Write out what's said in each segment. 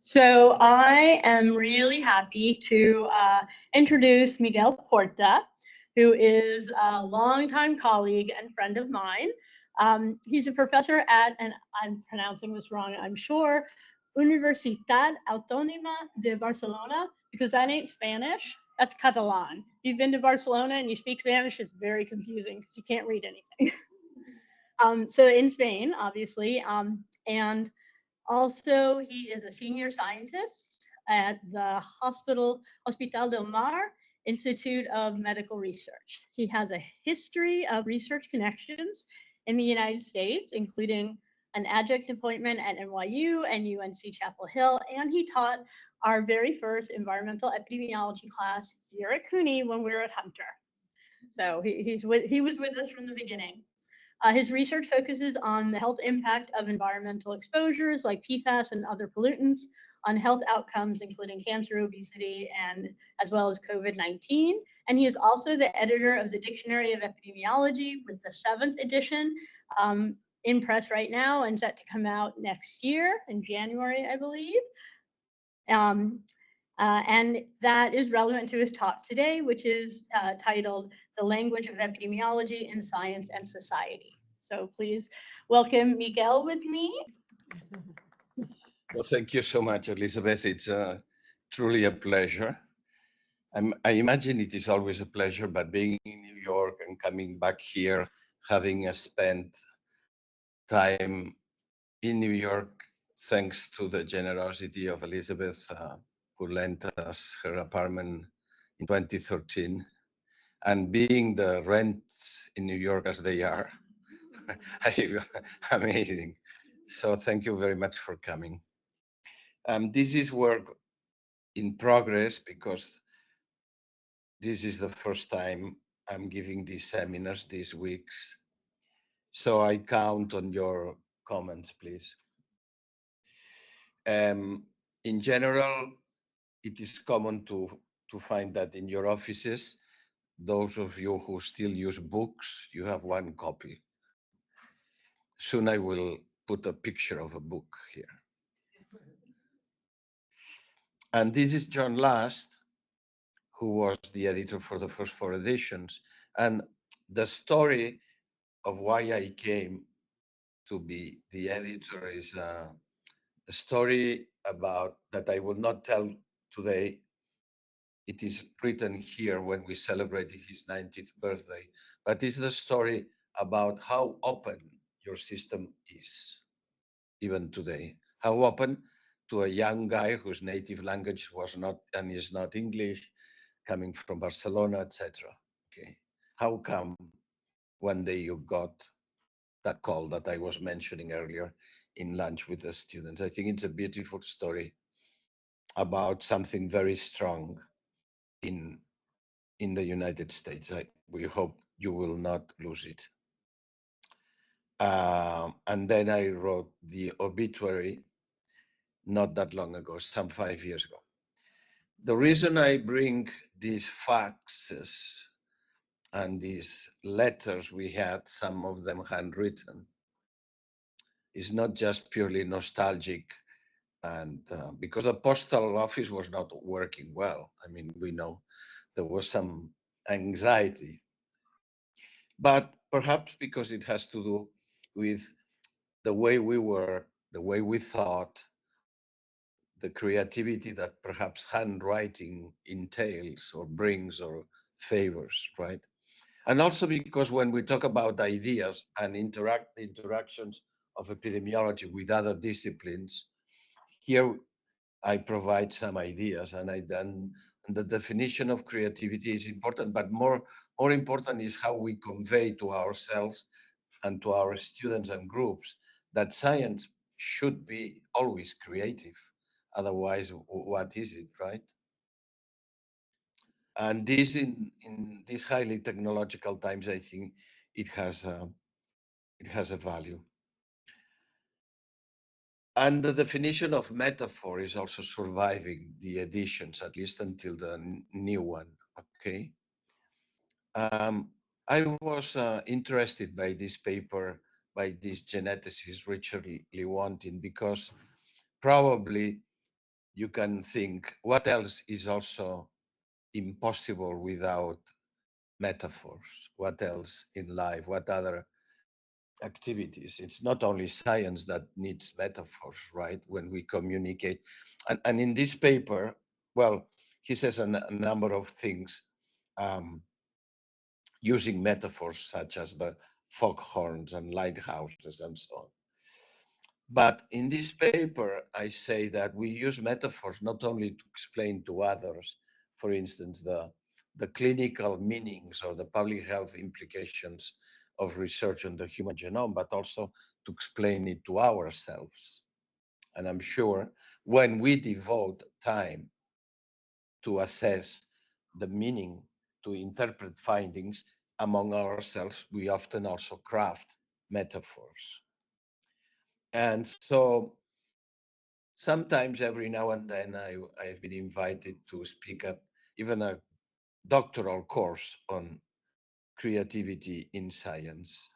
So I am really happy to introduce Miguel Porta, who is a longtime colleague and friend of mine. He's a professor at, and I'm pronouncing this wrong, I'm sure, Universitat Autonoma de Barcelona, because that ain't Spanish, that's Catalan. If you've been to Barcelona and you speak Spanish, it's very confusing because you can't read anything. So in Spain, obviously, and also, he is a senior scientist at the Hospital del Mar Institute of Medical Research. He has a history of research connections in the United States, including an adjunct appointment at NYU and UNC Chapel Hill, and he taught our very first environmental epidemiology class here at CUNY when we were at Hunter. So he was with us from the beginning. His research focuses on the health impact of environmental exposures like PFAS and other pollutants on health outcomes, including cancer, obesity, and as well as COVID-19. And he is also the editor of the Dictionary of Epidemiology with the 7th edition in press right now and set to come out next year in January, I believe. And that is relevant to his talk today, which is titled The Language of Epidemiology in Science and Society. So please welcome Miquel with me. Well, thank you so much, Elizabeth. It's truly a pleasure. I imagine it is always a pleasure, but being in New York and coming back here, having spent time in New York, thanks to the generosity of Elizabeth, who lent us her apartment in 2013, and being the rents in New York as they are, amazing. So thank you very much for coming. This is work in progress because this is the first time I'm giving these seminars these weeks. So I count on your comments, please. In general, it is common to find that in your offices, those of you who still use books, you have one copy. Soon I will put a picture of a book here. And this is John Last, who was the editor for the first 4 editions. And the story of why I came to be the editor is a story about that I will not tell today. It is written here when we celebrated his 90th birthday, but it's the story about how open your system is, even today. How open to a young guy whose native language was not and is not English, coming from Barcelona, etc. Okay, how come one day you got that call that I was mentioning earlier in lunch with the students? I think it's a beautiful story about something very strong in the United States. We hope you will not lose it. And then I wrote the obituary not that long ago, some 5 years ago. The reason I bring these faxes and these letters we had, some of them handwritten, is not just purely nostalgic, and because the postal office was not working well. I mean, we know there was some anxiety, but perhaps because it has to do with the way we were, the way we thought, the creativity that perhaps handwriting entails or brings or favors, right? And also because when we talk about ideas and interactions of epidemiology with other disciplines, here I provide some ideas, and the definition of creativity is important, but more important is how we convey to ourselves and to our students and groups that science should be always creative. Otherwise, what is it, right? And this in these highly technological times, I think it has a value. And the definition of metaphor is also surviving the editions, at least until the new one. Okay. I was interested by this paper by this geneticist Richard Lewontin because probably you can think, what else is also impossible without metaphors? What else in life? What other activities? It's not only science that needs metaphors, right? When we communicate. And in this paper, well, he says a number of things um, using metaphors such as the foghorns and lighthouses and so on. But in this paper, I say that we use metaphors not only to explain to others, for instance, the clinical meanings or the public health implications of research on the human genome, but also to explain it to ourselves. And I'm sure when we devote time to assess the meaning, to interpret findings among ourselves, we often also craft metaphors. And so sometimes every now and then I've been invited to speak at even a doctoral course on creativity in science.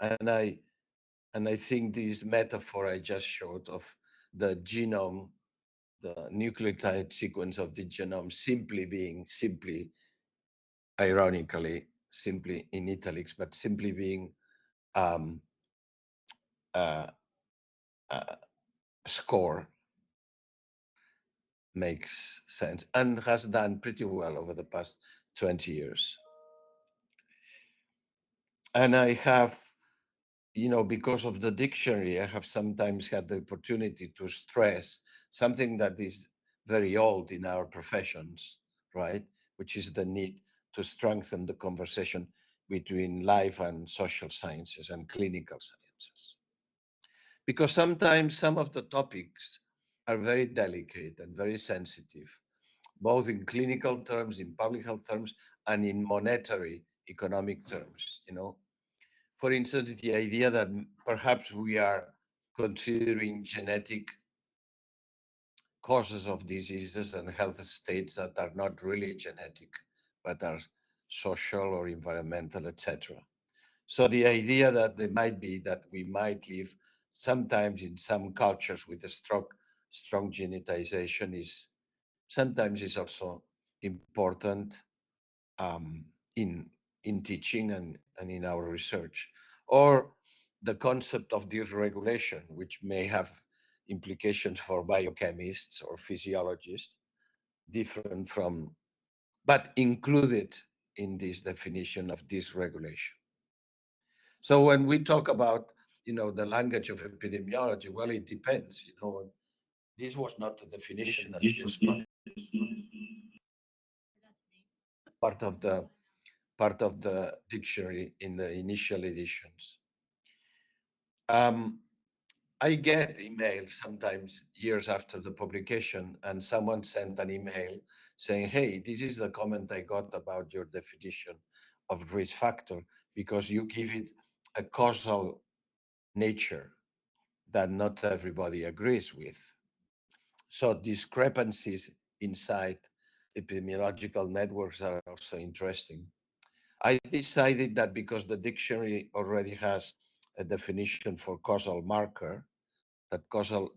And I think this metaphor I just showed of the genome, the nucleotide sequence of the genome simply being ironically, simply in italics, but simply being um, a, a score makes sense and has done pretty well over the past 20 years. And I have, because of the dictionary, I have sometimes had the opportunity to stress something that is very old in our professions, right? Which is the need to strengthen the conversation between life and social sciences and clinical sciences. Because sometimes some of the topics are very delicate and very sensitive, both in clinical terms, in public health terms, and in monetary economic terms. For instance, the idea that perhaps we are considering genetic causes of diseases and health states that are not really genetic, but are social or environmental, etc. So the idea that there might be that we might live sometimes in some cultures with a strong genetization is sometimes is also important um, in in teaching and in our research, or the concept of dysregulation, which may have implications for biochemists or physiologists, different from, but included in this definition of dysregulation. So when we talk about, the language of epidemiology, well, it depends. This was not the definition that was part of the dictionary in the initial editions. Um, I get emails sometimes years after the publication, and someone sent an email saying, "Hey, this is the comment I got about your definition of risk factor because you give it a causal nature that not everybody agrees with." So discrepancies inside epidemiological networks are also interesting. I decided that because the dictionary already has a definition for causal marker, that causal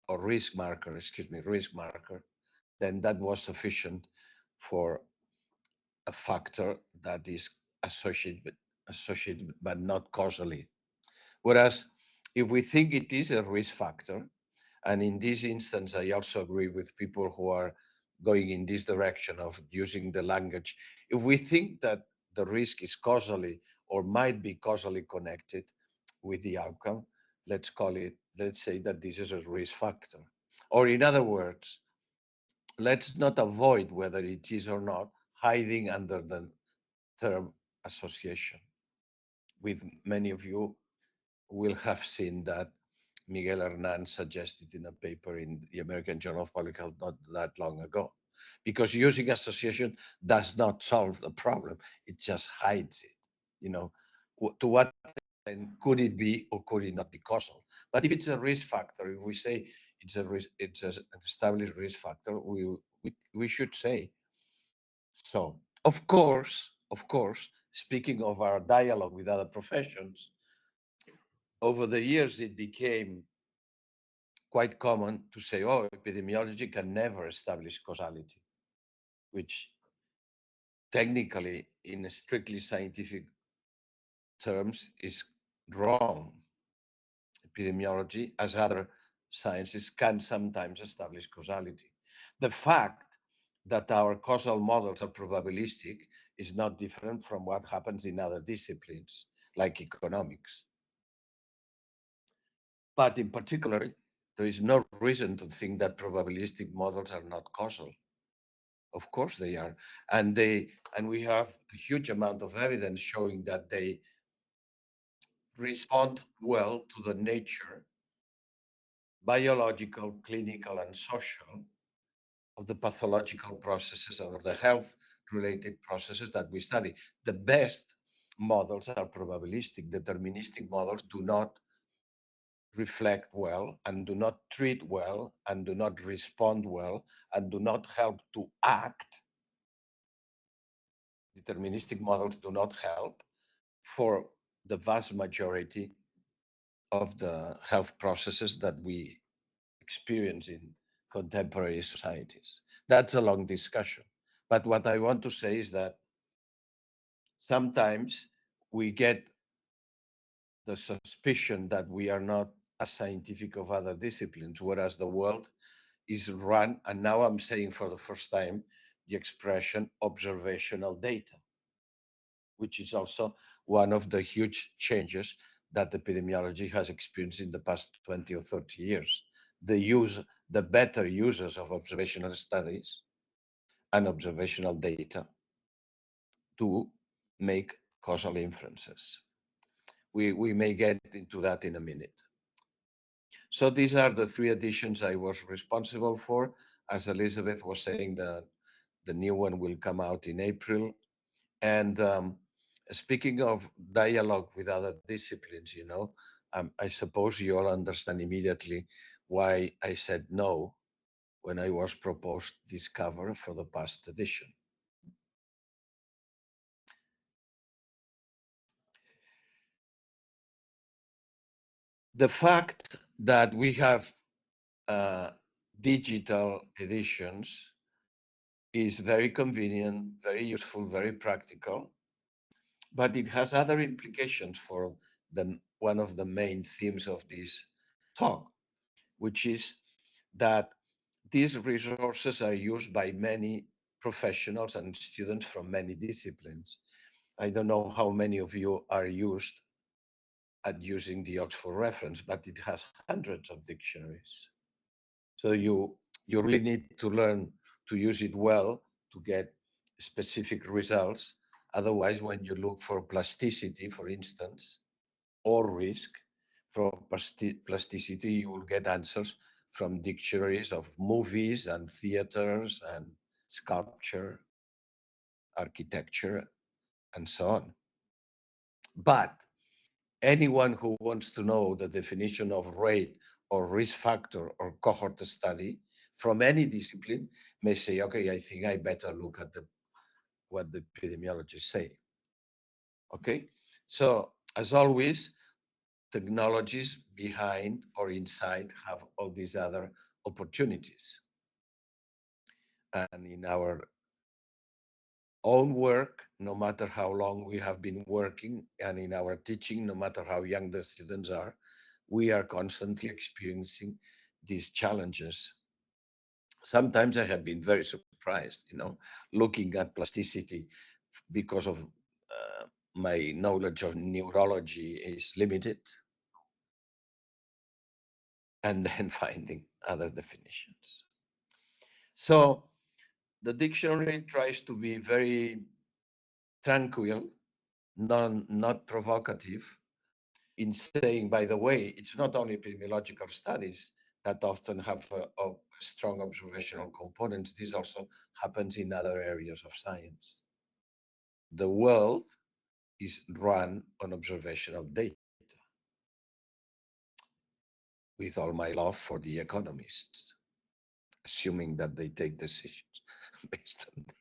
or risk marker, risk marker, then that was sufficient for a factor that is associated but not causally. Whereas if we think it is a risk factor, and in this instance, I also agree with people who are going in this direction of using the language. If we think that the risk is causally or might be causally connected with the outcome, let's say that this is a risk factor. Or in other words, let's not avoid whether it is or not, hiding under the term association. With many of you will have seen that Miguel Hernan suggested in a paper in the American Journal of Public Health not that long ago. Because using association does not solve the problem, it just hides it. To what extent could it be or could it not be causal? But if it's a risk factor, if we say it's an established risk factor, we should say so. Of course, speaking of our dialogue with other professions, over the years it became quite common to say, oh, epidemiology can never establish causality, which technically, in strictly scientific terms, is wrong. Epidemiology, as other sciences, can sometimes establish causality. The fact that our causal models are probabilistic is not different from what happens in other disciplines, like economics. But in particular, there is no reason to think that probabilistic models are not causal. Of course they are. And we have a huge amount of evidence showing that they respond well to the nature, biological, clinical, and social of the pathological processes or the health related processes that we study. The best models are probabilistic. Deterministic models do not reflect well and do not treat well and do not respond well and do not help to act. Deterministic models do not help for the vast majority of the health processes that we experience in contemporary societies. That's a long discussion. But what I want to say is that sometimes we get the suspicion that we are not as scientific of other disciplines, whereas the world is run, and now I'm saying for the first time, the expression observational data, which is also one of the huge changes that epidemiology has experienced in the past 20 or 30 years. The better uses of observational studies and observational data to make causal inferences. We may get into that in a minute. So these are the three editions I was responsible for. As Elizabeth was saying, the new one will come out in April. And speaking of dialogue with other disciplines, I suppose you all understand immediately why I said no when I was proposed this cover for the past edition. The fact that we have digital editions is very convenient, very useful, very practical, but it has other implications for one of the main themes of this talk, which is that these resources are used by many professionals and students from many disciplines. I don't know how many of you are used at using the Oxford reference, but it has hundreds of dictionaries. So you really need to learn to use it well to get specific results. Otherwise, when you look for plasticity, for instance, or risk, for plasticity, you will get answers from dictionaries of movies and theaters and sculpture, architecture, and so on. But anyone who wants to know the definition of rate or risk factor or cohort study from any discipline may say, okay, I think I better look at what the epidemiologists say. Okay, so as always, technologies behind or inside have all these other opportunities. And in our own work, no matter how long we have been working, and in our teaching, no matter how young the students are, we are constantly experiencing these challenges. Sometimes I have been very surprised, looking at plasticity because of my knowledge of neurology is limited, and then finding other definitions. So the dictionary tries to be very tranquil, not provocative, in saying, by the way, it's not only epidemiological studies that often have a strong observational components. This also happens in other areas of science. The world is run on observational data, with all my love for the economists, assuming that they take decisions based on data.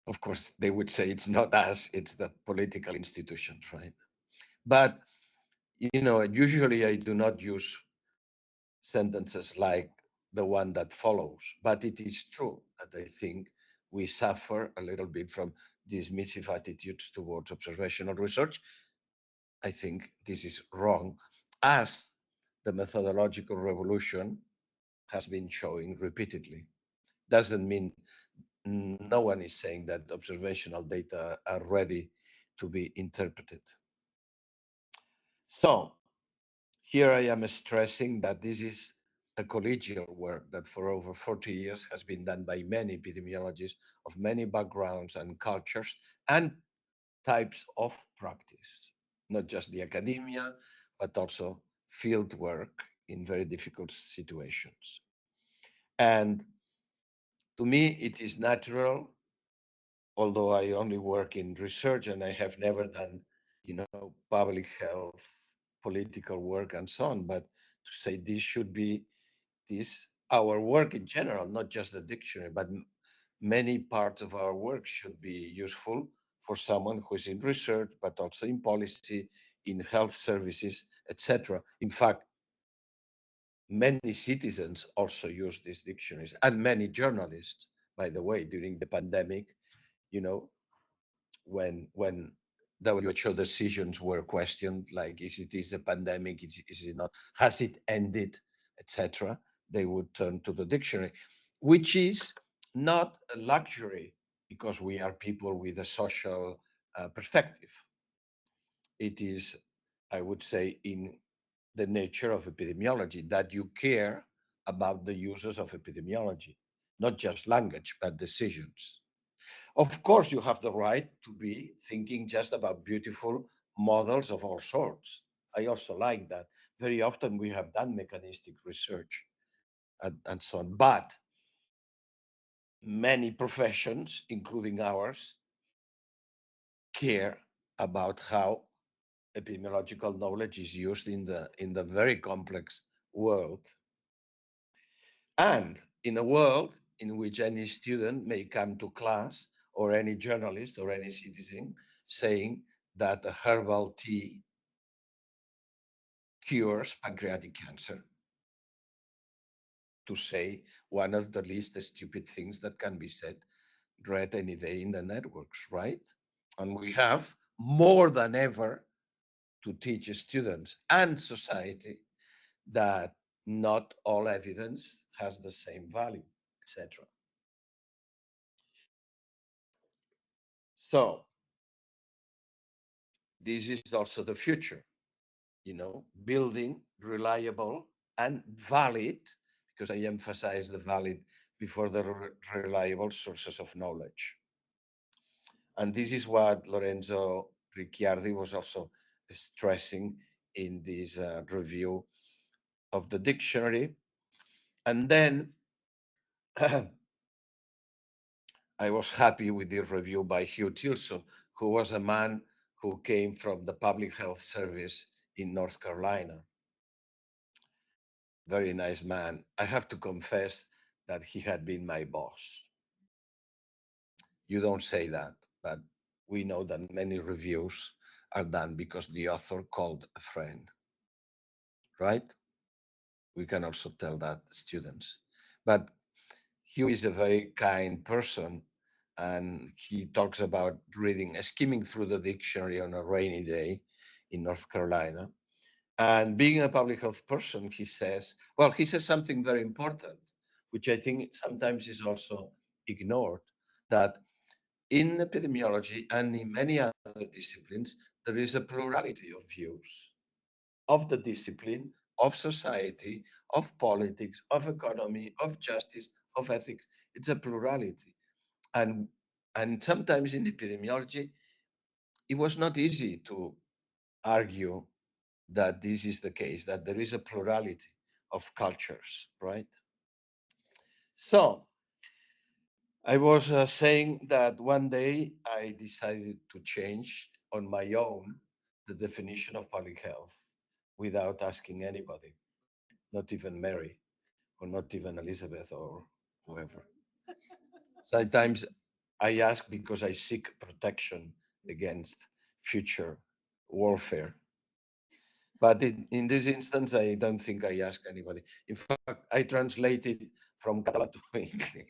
Of course, they would say it's not us, it's the political institutions, right? But, usually I do not use sentences like the one that follows. But it is true that I think we suffer a little bit from dismissive attitudes towards observational research. I think this is wrong, as the methodological revolution has been showing repeatedly. Doesn't mean no one is saying that observational data are ready to be interpreted. So here I am stressing that this is a collegial work that for over 40 years has been done by many epidemiologists of many backgrounds and cultures and types of practice, not just the academia, but also field work in very difficult situations. And to me, it is natural, although I only work in research and I have never done, public health, political work, and so on, but to say this should be our work in general, not just the dictionary, but many parts of our work should be useful for someone who is in research, but also in policy, in health services, etc. In fact, many citizens also use these dictionaries, and many journalists, by the way, during the pandemic, you know, when WHO decisions were questioned, like is a pandemic, is it not, has it ended, etc., they would turn to the dictionary, which is not a luxury because we are people with a social perspective. It is, I would say, in the nature of epidemiology that you care about the users of epidemiology, not just language, but decisions. Of course, you have the right to be thinking just about beautiful models of all sorts. I also like that. Very often we have done mechanistic research and so on. But many professions, including ours, care about how epidemiological knowledge is used in the very complex world. And in a world in which any student may come to class, or any journalist or any citizen, saying that a herbal tea cures pancreatic cancer, to say one of the least stupid things that can be said, read any day in the networks, right? And we have more than ever to teach students and society that not all evidence has the same value, etc. So this is also the future, building reliable and valid, because I emphasize the valid before the reliable sources of knowledge. And this is what Lorenzo Ricciardi was also stressing in this review of the dictionary. And then I was happy with the review by Hugh Tilson, who was a man who came from the Public Health Service in North Carolina. Very nice man. I have to confess that he had been my boss. You don't say that, but we know that many reviews are done because the author called a friend, right? We can also tell that students. But Hugh is a very kind person, and he talks about skimming through the dictionary on a rainy day in North Carolina. And being a public health person, he says something very important, which I think sometimes is also ignored, that in epidemiology and in many other disciplines, there is a plurality of views of the discipline, of society, of politics, of economy, of justice, of ethics. It's a plurality. And, and sometimes in epidemiology, it was not easy to argue that this is the case, that there is a plurality of cultures, right? So I was saying that one day I decided to change on my own the definition of public health without asking anybody, not even Mary, or not even Elizabeth or whoever. Sometimes I ask because I seek protection against future warfare. But in this instance, I don't think I asked anybody. In fact, I translated from Catalan to English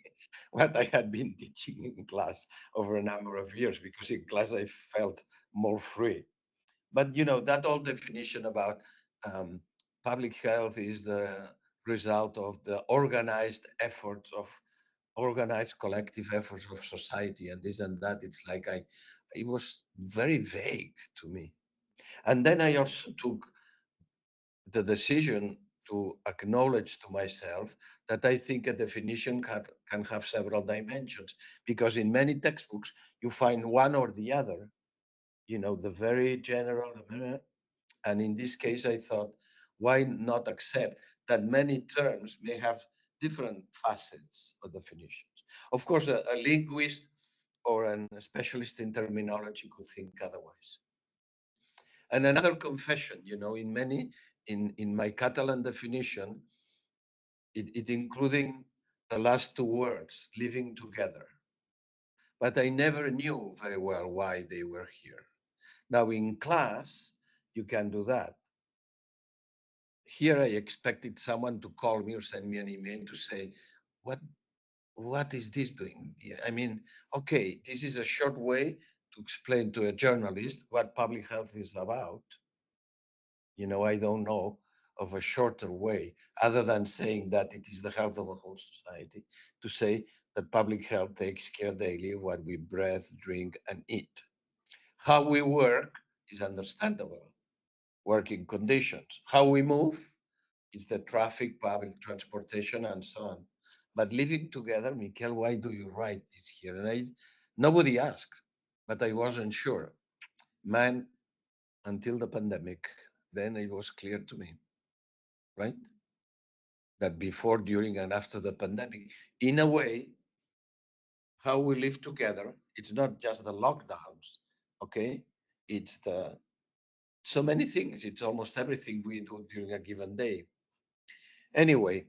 what I had been teaching in class over a number of years, because in class I felt more free. But that old definition about um, public health is the result of the organized efforts of organized collective efforts of society and this and that. It's like it was very vague to me. And then I also took the decision to acknowledge to myself that I think a definition can have several dimensions, because in many textbooks you find one or the other, the very general, and in this case I thought, why not accept that many terms may have different facets or definitions? Of course, a linguist or a specialist in terminology could think otherwise. And another confession, in my Catalan definition, it including the last two words, living together. But I never knew very well why they were here. Now in class, you can do that. Here I expected someone to call me or send me an email to say, what what is this doing here? I mean, okay, this is a short way to explain to a journalist what public health is about. I don't know of a shorter way other than saying that it is the health of a whole society, to say that public health takes care daily of what we breathe, drink, and eat. How we work is understandable, working conditions. How we move is the traffic, public transportation, and so on. But living together, Miquel, why do you write this here? And nobody asked, but I wasn't sure. Man, until the pandemic, then it was clear to me, right? That before, during, and after the pandemic, in a way, how we live together, it's not just the lockdowns, okay? It's the so many things. It's almost everything we do during a given day. Anyway,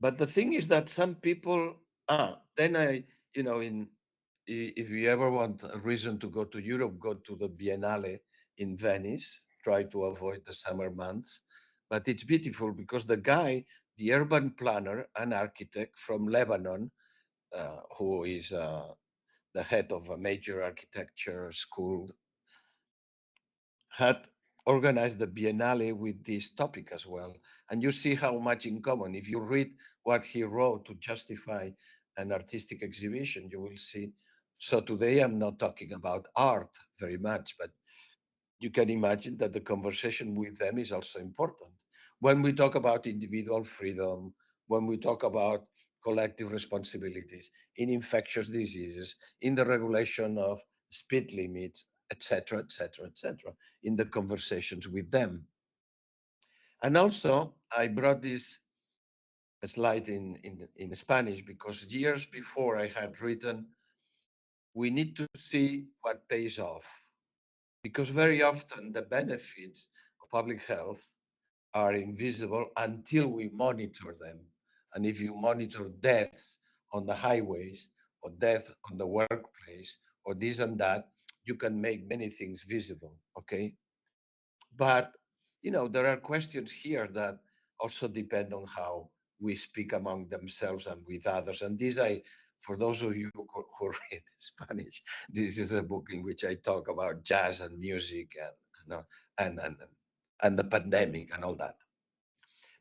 but the thing is that some people, then if you ever want a reason to go to Europe, go to the Biennale in Venice, try to avoid the summer months. But it's beautiful because the guy, the urban planner and architect from Lebanon, who is the head of a major architecture school, had organized the Biennale with this topic as well. And you see how much in common. If you read what he wrote to justify an artistic exhibition, you will see. So today I'm not talking about art very much, but you can imagine that the conversation with them is also important. When we talk about individual freedom, when we talk about collective responsibilities in infectious diseases, in the regulation of speed limits, etc., etc., etc., in the conversations with them. And also, I brought this slide in Spanish because years before I had written, we need to see what pays off, because very often the benefits of public health are invisible until we monitor them. And if you monitor deaths on the highways or death on the workplace or this and that, you can make many things visible, okay? But, there are questions here that also depend on how we speak among themselves and with others. And for those of you who read Spanish, this is a book in which I talk about jazz and music and, and, and the pandemic and all that.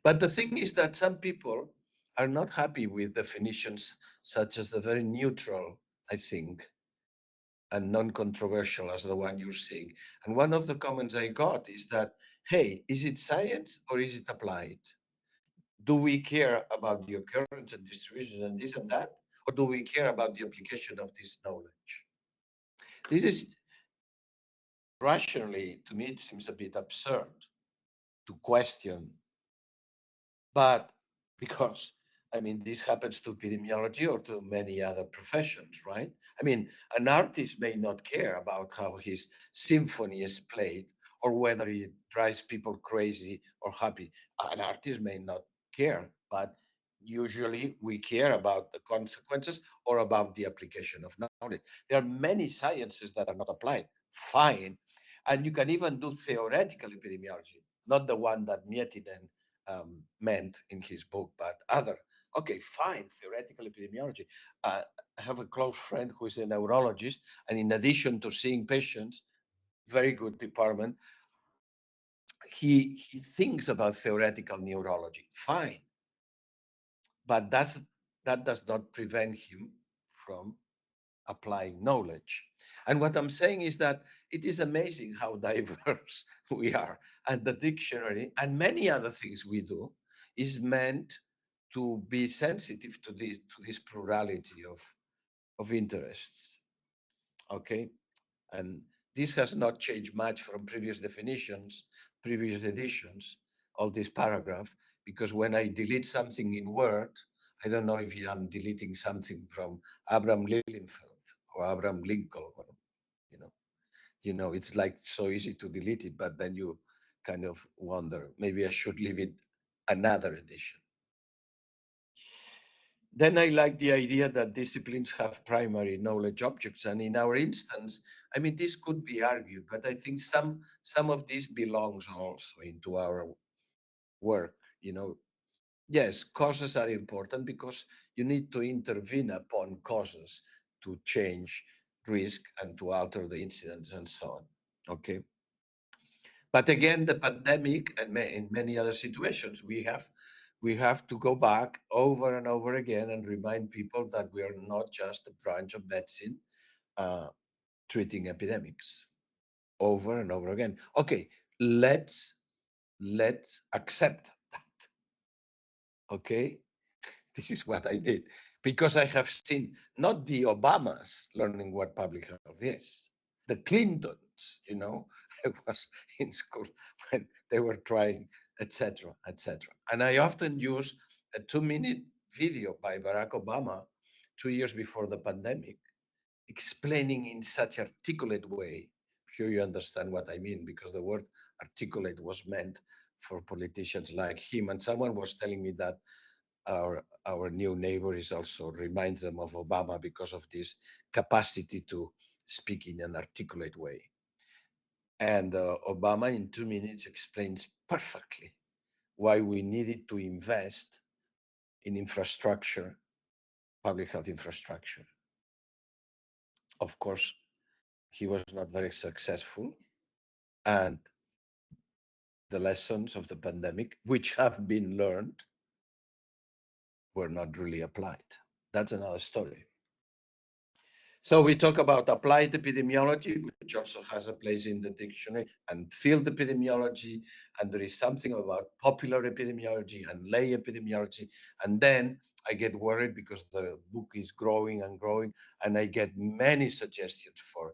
But the thing is that some people are not happy with definitions such as the very neutral, I think, and non-controversial as the one you're seeing. And one of the comments I got is that, hey, is it science or is it applied? Do we care about the occurrence and distribution and this and that? Or do we care about the application of this knowledge? This is rationally, to me, it seems a bit absurd to question. But because, I mean, this happens to epidemiology or to many other professions, right? I mean, an artist may not care about how his symphony is played or whether it drives people crazy or happy. An artist may not care, but usually we care about the consequences or about the application of knowledge. There are many sciences that are not applied. Fine. And you can even do theoretical epidemiology, not the one that Mietinen meant in his book, but other. Okay, fine, theoretical epidemiology. I have a close friend who is a neurologist, and in addition to seeing patients, very good department, he thinks about theoretical neurology. Fine, but that does not prevent him from applying knowledge. And what I'm saying is that it is amazing how diverse we are. And the dictionary and many other things we do is meant to be sensitive to this plurality of interests. Okay. And this has not changed much from previous definitions, previous editions, all this paragraph, because when I delete something in Word, I don't know if I'm deleting something from Abraham Lilienfeld or Abraham Lincoln, or, you know, it's like so easy to delete it, but then you kind of wonder, maybe I should leave it another edition. Then I like the idea that disciplines have primary knowledge objects. And in our instance, I mean, this could be argued, but I think some of this belongs also into our work. Yes, causes are important because you need to intervene upon causes to change risk and to alter the incidence and so on. Okay. But again, the pandemic and in many other situations, we have to go back over and over again and remind people that we are not just a branch of medicine uh, treating epidemics over and over again. Okay, let's accept that. Okay, this is what I did because I have seen not the Obamas learning what public health is, the Clintons. I was in school when they were trying, etc., etc. And I often use a 2-minute video by Barack Obama 2 years before the pandemic, explaining in such articulate way. Sure, you understand what I mean, because the word articulate was meant for politicians like him. And someone was telling me that our new neighbor is also reminds them of Obama because of this capacity to speak in an articulate way. And Obama, in 2 minutes, explains perfectly why we needed to invest in infrastructure, public health infrastructure. Of course, he was not very successful, and the lessons of the pandemic, which have been learned, were not really applied. That's another story. So we talk about applied epidemiology, which also has a place in the dictionary, and field epidemiology, and there is something about popular epidemiology and lay epidemiology. And then I get worried because the book is growing and growing, and I get many suggestions for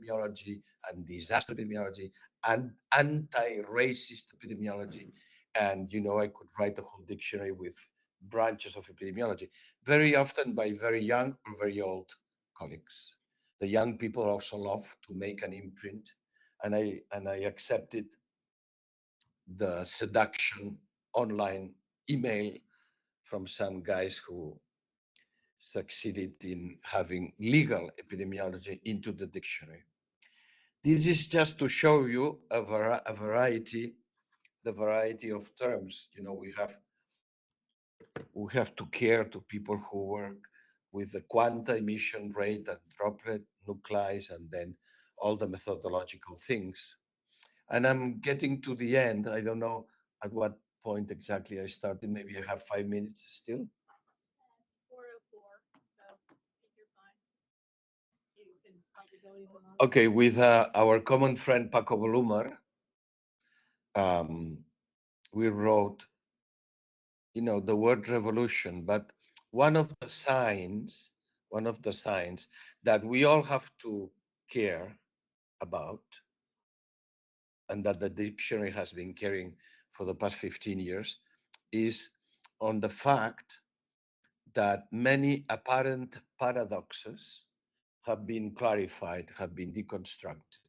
epidemiology and disaster epidemiology and anti-racist epidemiology. And, I could write a whole dictionary with branches of epidemiology, very often by very young or very old colleagues. The young people also love to make an imprint, and I accepted the seduction online email from some guys who succeeded in having legal epidemiology into the dictionary. This is just to show you a variety, the variety of terms. We have to care to people who work with the quanta emission rate and droplet nuclei and then all the methodological things. And I'm getting to the end. I don't know at what point exactly I started. Maybe I have 5 minutes still. 4:04, so take your time. You can probably go even longer. Okay, with our common friend Paco Bolumer, we wrote, the word revolution, but one of the signs that we all have to care about, and that the dictionary has been caring for the past 15 years, is on the fact that many apparent paradoxes have been clarified, have been deconstructed.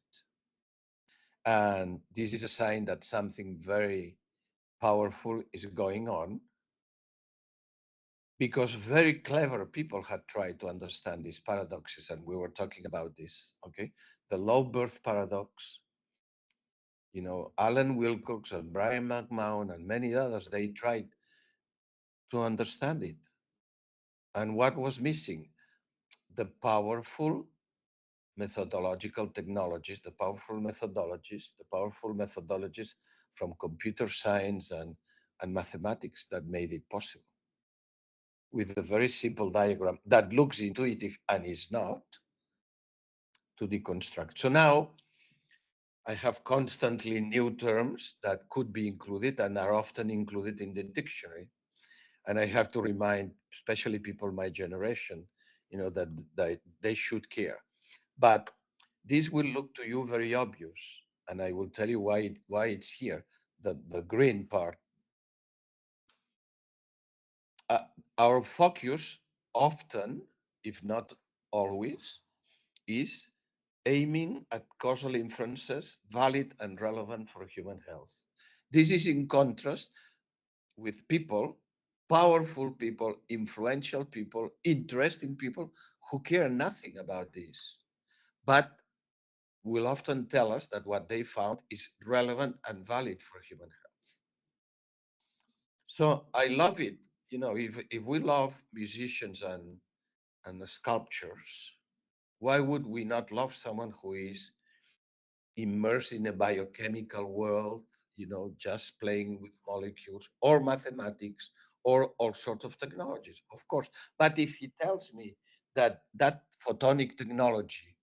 And this is a sign that something very powerful is going on, because very clever people had tried to understand these paradoxes, and we were talking about this. Okay, the low birth paradox. Alan Wilcox and Brian McMahon and many others, they tried to understand it. And what was missing? The powerful methodological technologies, the powerful methodologies from computer science and mathematics that made it possible. With a very simple diagram that looks intuitive and is not, to deconstruct. So now I have constantly new terms that could be included and are often included in the dictionary. And I have to remind, especially people my generation, that they should care. But this will look to you very obvious, and I will tell you why it's here. The green part. Uh, our focus often, if not always, is aiming at causal inferences valid and relevant for human health. This is in contrast with people, powerful people, influential people, interesting people who care nothing about this, but will often tell us that what they found is relevant and valid for human health. So I love it. If we love musicians and sculptures, why would we not love someone who is immersed in a biochemical world, just playing with molecules or mathematics or all sorts of technologies, of course. But if he tells me that that photonic technology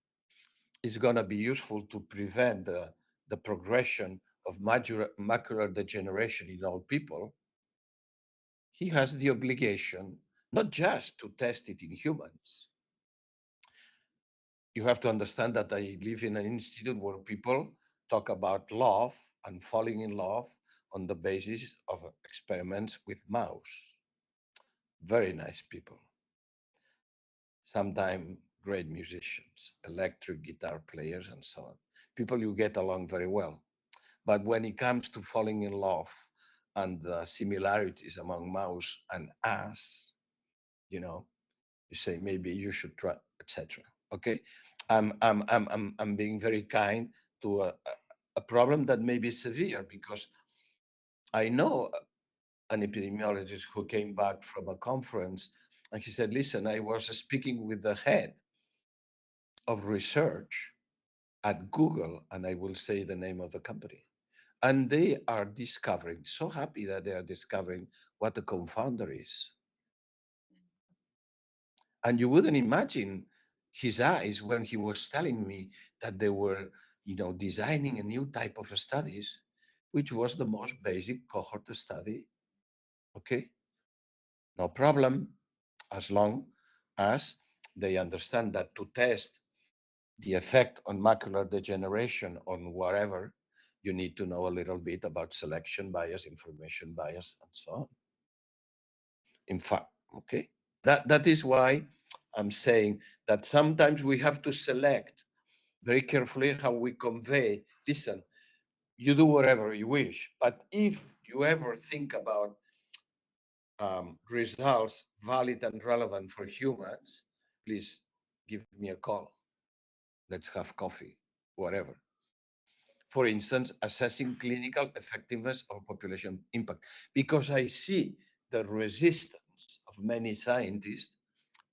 is going to be useful to prevent the progression of macular degeneration in old people, he has the obligation not just to test it in humans. You have to understand that I live in an institute where people talk about love and falling in love on the basis of experiments with mouse. Very nice people. Sometimes great musicians, electric guitar players, and so on. People you get along very well. But when it comes to falling in love and the similarities among mouse and us, you say maybe you should try, etc. Okay, I'm being very kind to a problem that may be severe, because I know an epidemiologist who came back from a conference and he said, listen, I was speaking with the head of research at Google, and I will say the name of the company. And they are discovering, so happy that they are discovering what the confounder is. And you wouldn't imagine his eyes when he was telling me that they were, designing a new type of studies, which was the most basic cohort study. Okay, no problem, as long as they understand that to test the effect on macular degeneration on whatever, you need to know a little bit about selection bias, information bias, and so on. In fact, okay, that is why I'm saying that sometimes we have to select very carefully how we convey. Listen, you do whatever you wish, but if you ever think about results valid and relevant for humans, please give me a call. Let's have coffee, whatever. For instance, assessing clinical effectiveness of population impact, because I see the resistance of many scientists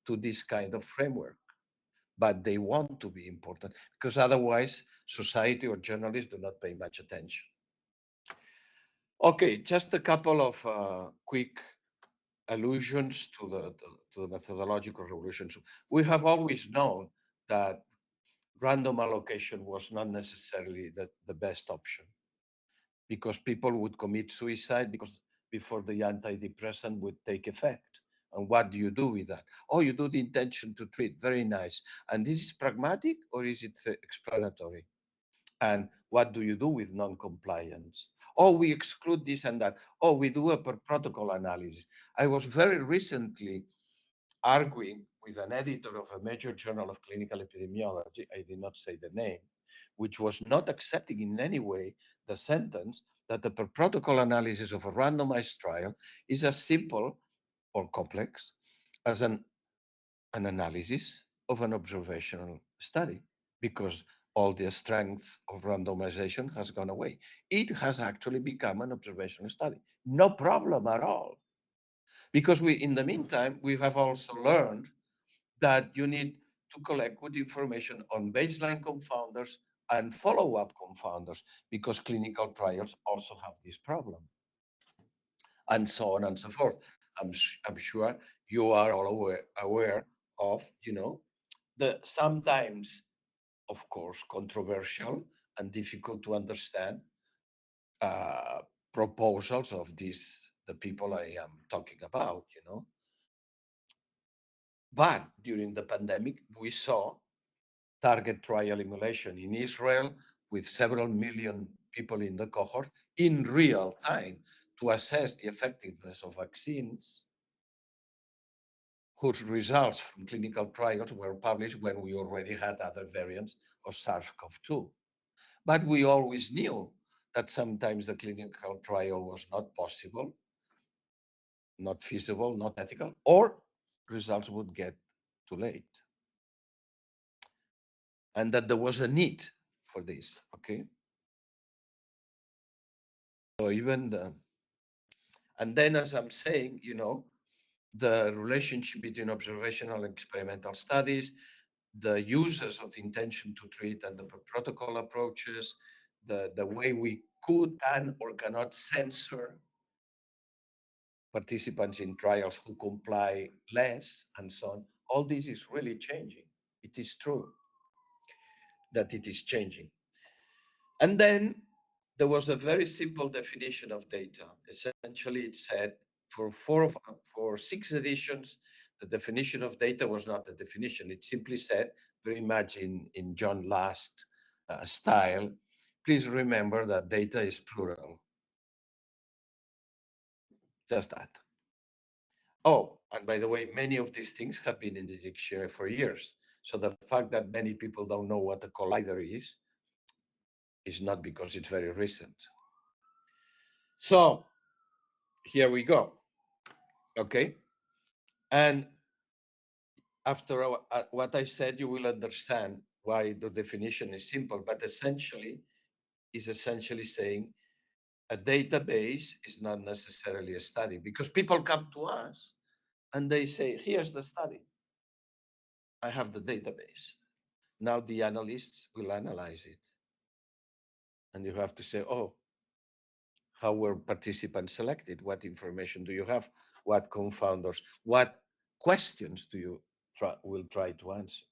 to this kind of framework, but they want to be important because otherwise society or journalists do not pay much attention. Okay, just a couple of quick allusions to the methodological revolution. So we have always known that random allocation was not necessarily the best option, because people would commit suicide because before the antidepressant would take effect. And what do you do with that? Oh, you do the intention to treat. Very nice. And this is pragmatic or is it explanatory? And what do you do with non-compliance? Oh, we exclude this and that. Oh, we do a per protocol analysis. I was very recently arguing with an editor of a major journal of clinical epidemiology, I did not say the name, which was not accepting in any way the sentence that the per protocol analysis of a randomized trial is as simple or complex as an analysis of an observational study, because all the strength of randomization has gone away. It has actually become an observational study. No problem at all. Because in the meantime, we have also learned that you need to collect good information on baseline confounders and follow-up confounders, because clinical trials also have this problem, and so on and so forth. I'm sure you are all aware of, the sometimes, of course, controversial and difficult to understand uh, proposals of the people I am talking about. But during the pandemic, we saw target trial emulation in Israel with several million people in the cohort in real time to assess the effectiveness of vaccines, whose results from clinical trials were published when we already had other variants of SARS-CoV-2. But we always knew that sometimes the clinical trial was not possible, not feasible, not ethical, or results would get too late. And that there was a need for this, okay? So and then as I'm saying, the relationship between observational and experimental studies, the uses of intention to treat and the protocol approaches, the way we can or cannot censor participants in trials who comply less, and so on. All this is really changing. It is true that it is changing. And then there was a very simple definition of data. Essentially, it said for 6 editions, the definition of data was not a definition. It simply said, very much in John Last style, please remember that data is plural. Just that. Oh, and by the way, many of these things have been in the dictionary for years. So the fact that many people don't know what a collider is not because it's very recent. So here we go. Okay. And after what I said, you will understand why the definition is simple, but essentially is essentially saying a database is not necessarily a study, because people come to us and they say, here's the study. I have the database. Now the analysts will analyze it. And you have to say, oh, how were participants selected? What information do you have? What confounders? What questions do you will try to answer?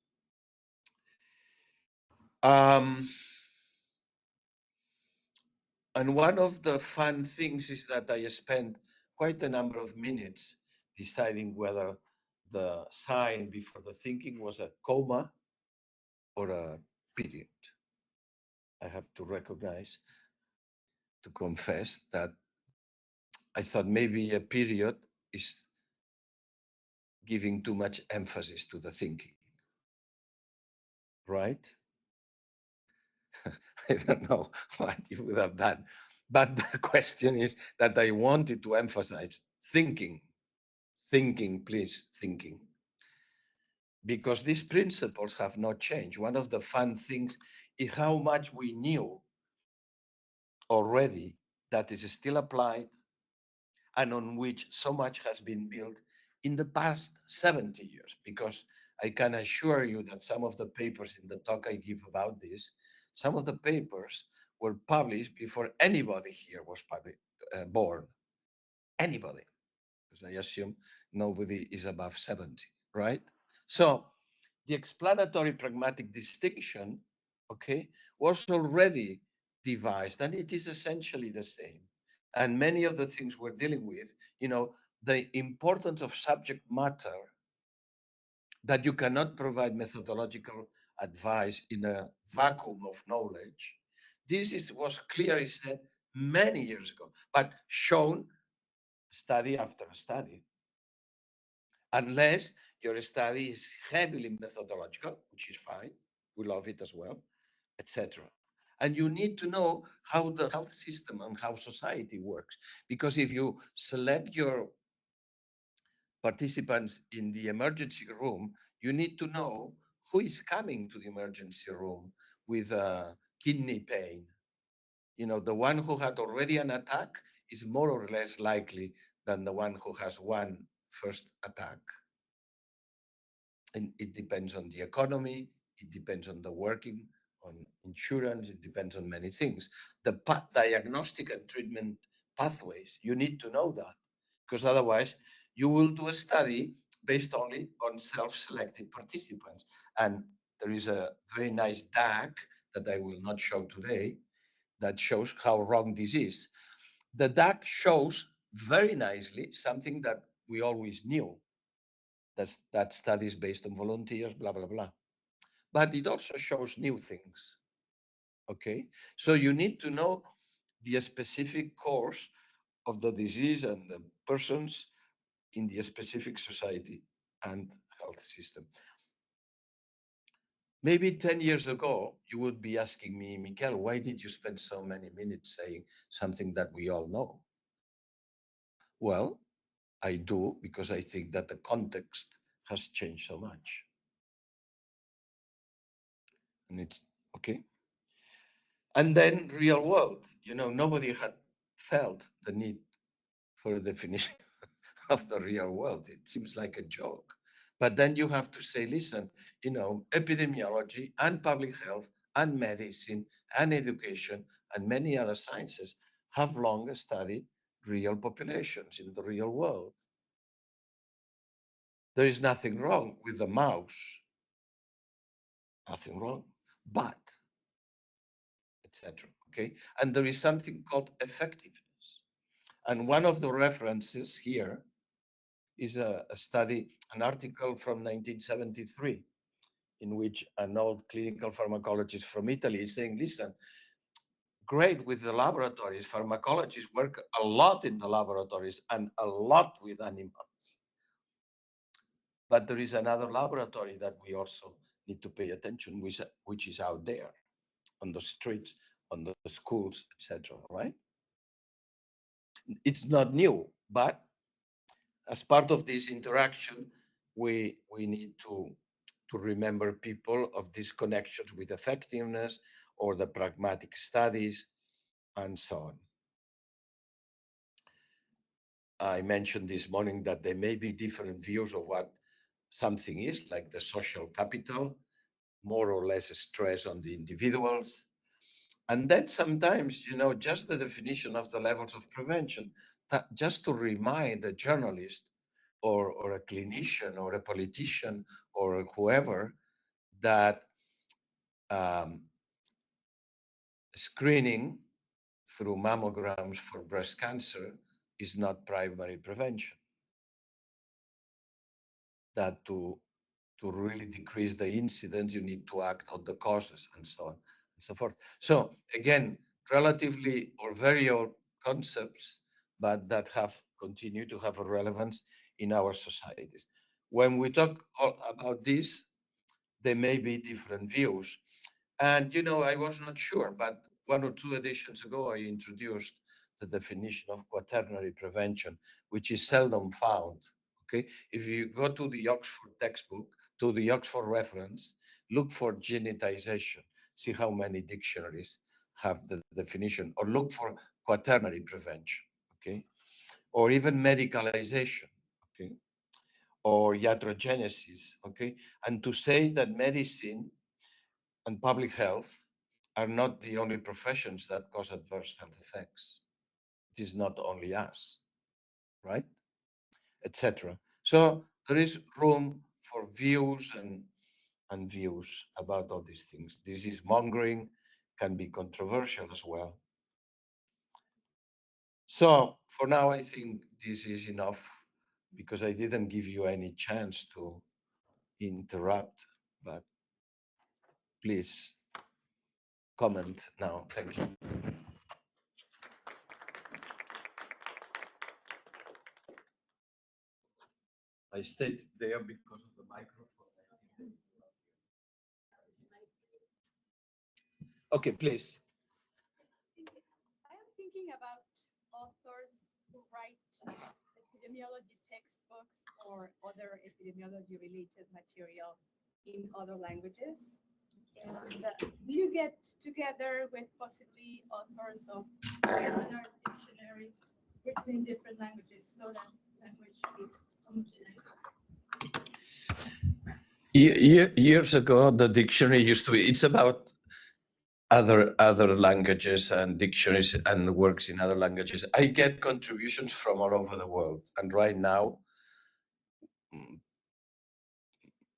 And one of the fun things is that I spent quite a number of minutes deciding whether the sign before the thinking was a comma or a period. I have to recognize, to confess that I thought maybe a period is giving too much emphasis to the thinking, right? I don't know what you would have done. But the question is that I wanted to emphasize thinking, please, thinking. Because these principles have not changed. One of the fun things is how much we knew already that is still applied and on which so much has been built in the past 70 years. Because I can assure you that some of the papers in the talk I give about this, some of the papers were published before anybody here was born. Anybody. Because I assume nobody is above 70, right? So the explanatory pragmatic distinction, okay, was already devised, and it is essentially the same. And many of the things we're dealing with, the importance of subject matter, that you cannot provide methodological advice in a vacuum of knowledge. This was clearly said many years ago, but shown study after study. Unless your study is heavily methodological, which is fine, we love it as well, etc. And you need to know how the health system and how society works. Because if you select your participants in the emergency room, you need to know who is coming to the emergency room with kidney pain. You know, the one who had already an attack is more or less likely than the one who has one first attack. And it depends on the economy, it depends on the working, on insurance, it depends on many things. The diagnostic and treatment pathways, you need to know that, because otherwise you will do a study based only on self-selected participants. And there is a very nice DAC that I will not show today that shows how wrong this is. The DAC shows very nicely something that we always knew, that studies based on volunteers, blah, blah, blah. But it also shows new things, okay? So you need to know the specific course of the disease and the persons in the specific society and health system. Maybe 10 years ago, you would be asking me, Miquel, why did you spend so many minutes saying something that we all know? Well, I do because I think that the context has changed so much. And it's okay. And then real world, you know, nobody had felt the need for a definition of the real world. It seems like a joke. But then you have to say, listen, you know, epidemiology and public health and medicine and education and many other sciences have long studied real populations in the real world. There is nothing wrong with the mouse, nothing wrong, but, etc. Okay, and there is something called effectiveness. And one of the references here is a study, an article from 1973, in which an old clinical pharmacologist from Italy is saying, listen, great with the laboratories, pharmacologists work a lot in the laboratories and a lot with animals. But there is another laboratory that we also need to pay attention, which is out there on the streets, on the schools, etc. Right? It's not new, but as part of this interaction, we need to remember people of these connections with effectiveness or the pragmatic studies and so on. I mentioned this morning that there may be different views of what something is, like the social capital, more or less stress on the individuals. And then sometimes, you know, just the definition of the levels of prevention, just to remind a journalist or a clinician or a politician or whoever that screening through mammograms for breast cancer is not primary prevention. That to really decrease the incidence, you need to act on the causes and so on and so forth. So again, relatively or very old concepts, but that have continued to have a relevance in our societies. When we talk about this, there may be different views. And, you know, I was not sure, but 1 or 2 editions ago, I introduced the definition of quaternary prevention, which is seldom found. Okay, if you go to the Oxford textbook, to the Oxford reference, look for genetization, see how many dictionaries have the definition, or look for quaternary prevention, okay, or even medicalization, okay, or iatrogenesis, okay, and to say that medicine and public health are not the only professions that cause adverse health effects. It is not only us, right? Etc. So there is room for views and views about all these things. Disease mongering can be controversial as well. So for now, I think this is enough because I didn't give you any chance to interrupt, but please comment now. Thank you. I stayed there because of the microphone. Okay, please. I am thinking about authors who write epidemiology textbooks or other epidemiology related material in other languages. And do you get together with possibly authors of similar dictionaries written in different languages so that language is homogenized? Years ago, the dictionary used to be, it's about other languages and dictionaries and works in other languages. I get contributions from all over the world. And right now, mm,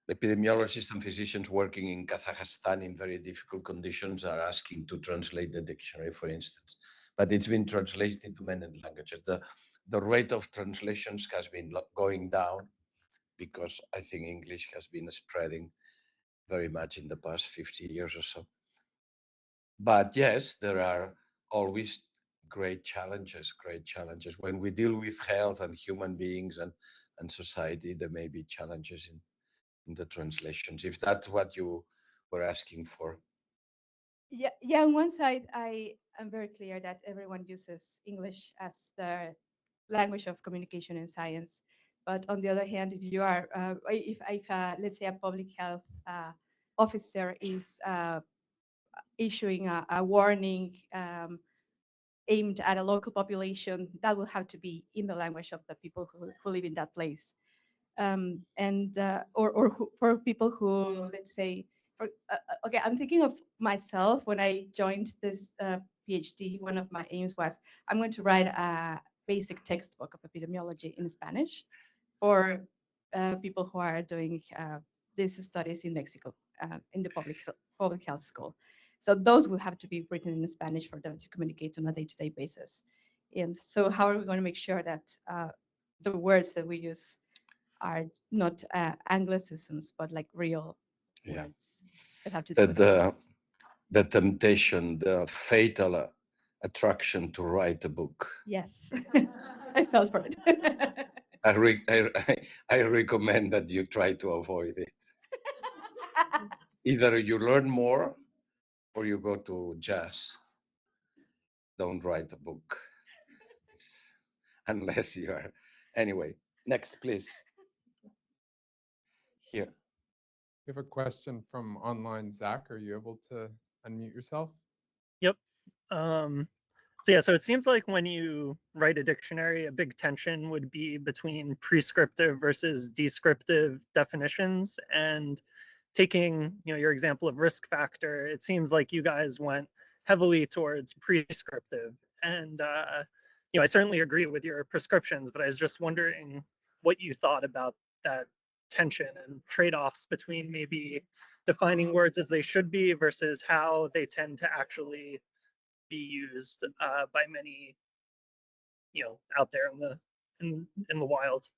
epidemiologists and physicians working in Kazakhstan in very difficult conditions are asking to translate the dictionary, for instance. But it's been translated to many languages. The rate of translations has been going down because I think English has been spreading very much in the past 50 years or so. But yes, there are always great challenges, great challenges. When we deal with health and human beings and society, there may be challenges in the translations, if that's what you were asking for. Yeah. On one side, I am very clear that everyone uses English as the language of communication in science. But on the other hand, if you are, if let's say a public health officer is issuing a warning aimed at a local population, that will have to be in the language of the people who live in that place. And for people who, let's say, okay, I'm thinking of myself when I joined this PhD. One of my aims was I'm going to write a basic textbook of epidemiology in Spanish for people who are doing these studies in Mexico in the public health school. So those will have to be written in Spanish for them to communicate on a day-to-day basis. And so how are we going to make sure that the words that we use are not anglicisms, but like real words that have to do with The temptation, the fatal attraction to write a book. Yes, I felt for it. I recommend that you try to avoid it. Either you learn more or you go to jazz. Don't write a book unless you are. Anyway, next, please. Here. We have a question from online. Zach, are you able to unmute yourself? Yep. So yeah, so it seems like when you write a dictionary, a big tension would be between prescriptive versus descriptive definitions. And taking, your example of risk factor, it seems like you guys went heavily towards prescriptive. And I certainly agree with your prescriptions, but I was just wondering what you thought about that tension and trade-offs between maybe defining words as they should be versus how they tend to actually be used by many, out there in the wild.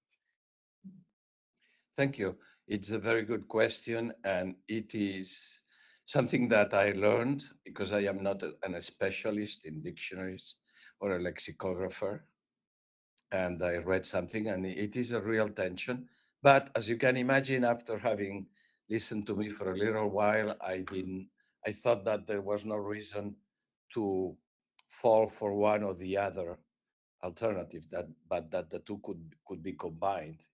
Thank you. It's a very good question, and it is something that I learned because I am not a specialist in dictionaries or a lexicographer. And I read something, and it is a real tension. But as you can imagine, after having listened to me for a little while, I thought that there was no reason to fall for one or the other alternative, but that the two could be combined.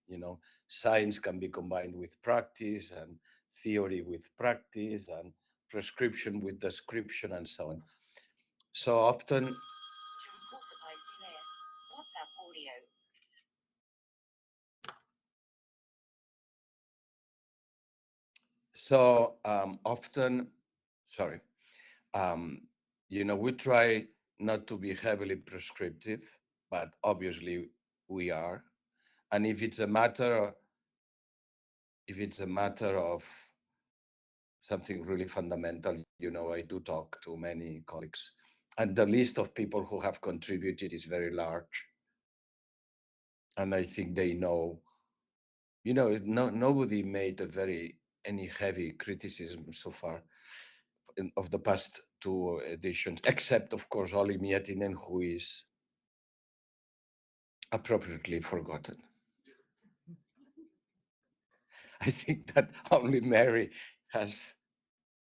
Science can be combined with practice, and theory with practice, and prescription with description, and so on. So often sorry, we try not to be heavily prescriptive, but obviously we are. And if it's a matter of something really fundamental, I do talk to many colleagues, and the list of people who have contributed is very large. And I think they know, nobody made any heavy criticism so far of the past two editions, except of course Olli Miettinen, who is appropriately forgotten. I think that only Mary has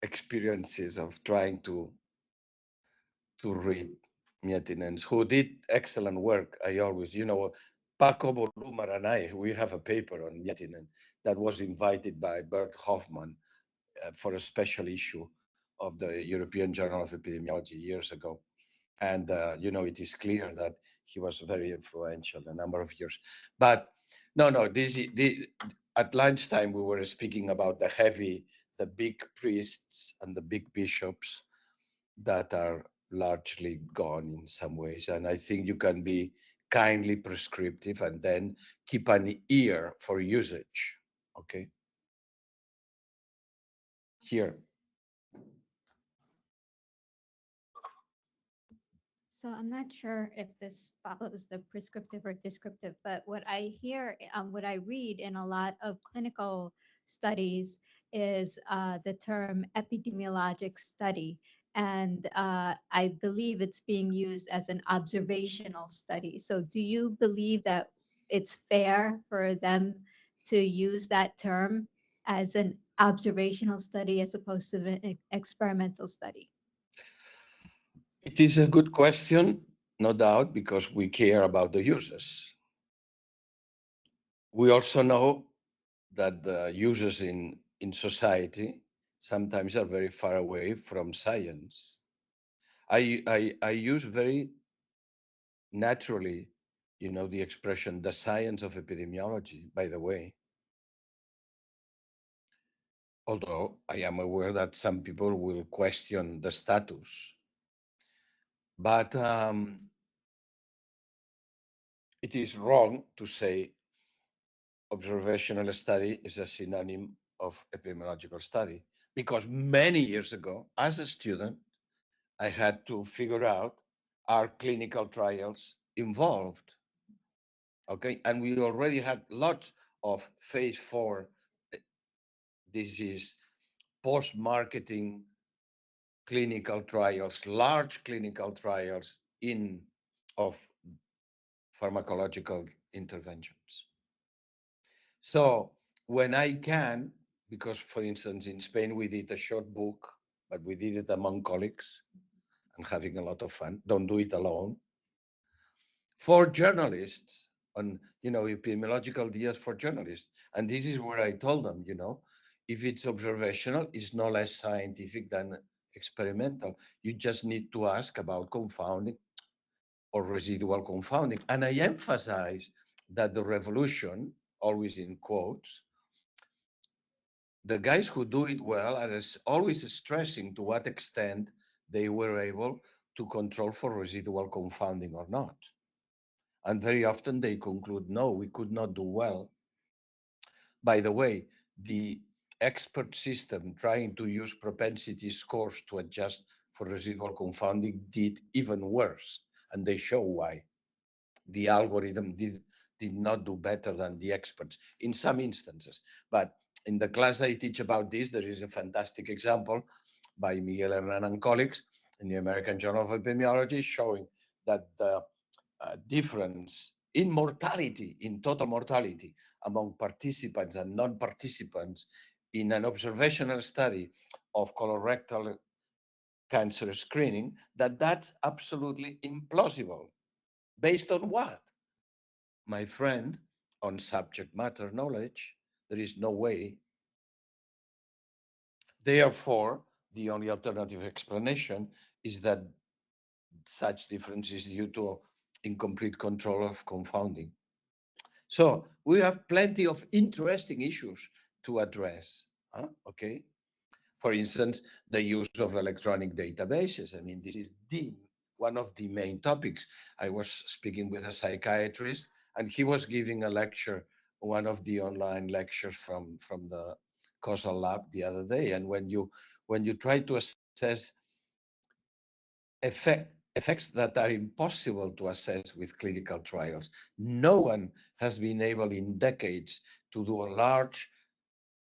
experiences of trying to read Miettinen, who did excellent work. I always, Paco Bolumar and I, we have a paper on Miettinen that was invited by Bert Hoffman for a special issue of the European Journal of Epidemiology years ago. And, it is clear that he was very influential a number of years. But no, at lunchtime, we were speaking about the big priests and the big bishops that are largely gone in some ways. And I think you can be kindly prescriptive and then keep an ear for usage. Okay. Here. So I'm not sure if this follows the prescriptive or descriptive, but what I hear, what I read in a lot of clinical studies is the term epidemiologic study. And I believe it's being used as an observational study. So do you believe that it's fair for them to use that term as an observational study as opposed to an experimental study? It is a good question, no doubt, because we care about the users. We also know that the users in society sometimes are very far away from science. I use very naturally, the expression, the science of epidemiology, by the way. Although I am aware that some people will question the status. But it is wrong to say observational study is a synonym of epidemiological study, because many years ago, as a student, I had to figure out, are clinical trials involved? Okay, and we already had lots of phase 4. This is post-marketing clinical trials, large clinical trials of pharmacological interventions. So when I can, because for instance, in Spain, we did a short book, but we did it among colleagues and having a lot of fun. Don't do it alone. For journalists on, epidemiological ideas for journalists. And this is where I told them, if it's observational, it's no less scientific than experimental. You just need to ask about confounding or residual confounding. And I emphasize that the revolution, always in quotes, the guys who do it well are always stressing to what extent they were able to control for residual confounding or not. And very often they conclude, no, we could not do well. By the way, the expert system trying to use propensity scores to adjust for residual confounding did even worse. And they show why. The algorithm did not do better than the experts in some instances. But in the class I teach about this, there is a fantastic example by Miquel and colleagues in the American Journal of Epidemiology showing that the difference in mortality, in total mortality among participants and non-participants in an observational study of colorectal cancer screening, that's absolutely implausible. Based on what? My friend, on subject matter knowledge, there is no way. Therefore, the only alternative explanation is that such difference is due to incomplete control of confounding. So we have plenty of interesting issues to address. Okay. For instance, the use of electronic databases. I mean, this is one of the main topics. I was speaking with a psychiatrist, and he was giving a lecture, one of the online lectures from the causal lab the other day. And when you try to assess effects that are impossible to assess with clinical trials, no one has been able in decades to do a large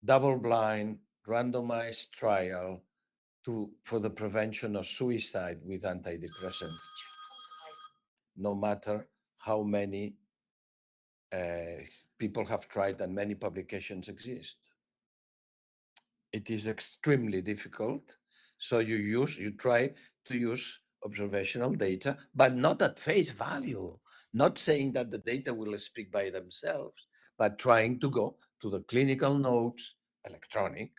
double-blind randomized trial for the prevention of suicide with antidepressants, no matter how many people have tried and many publications exist. It is extremely difficult. So you try to use observational data, but not at face value, not saying that the data will speak by themselves, but trying to go to the clinical notes, electronic,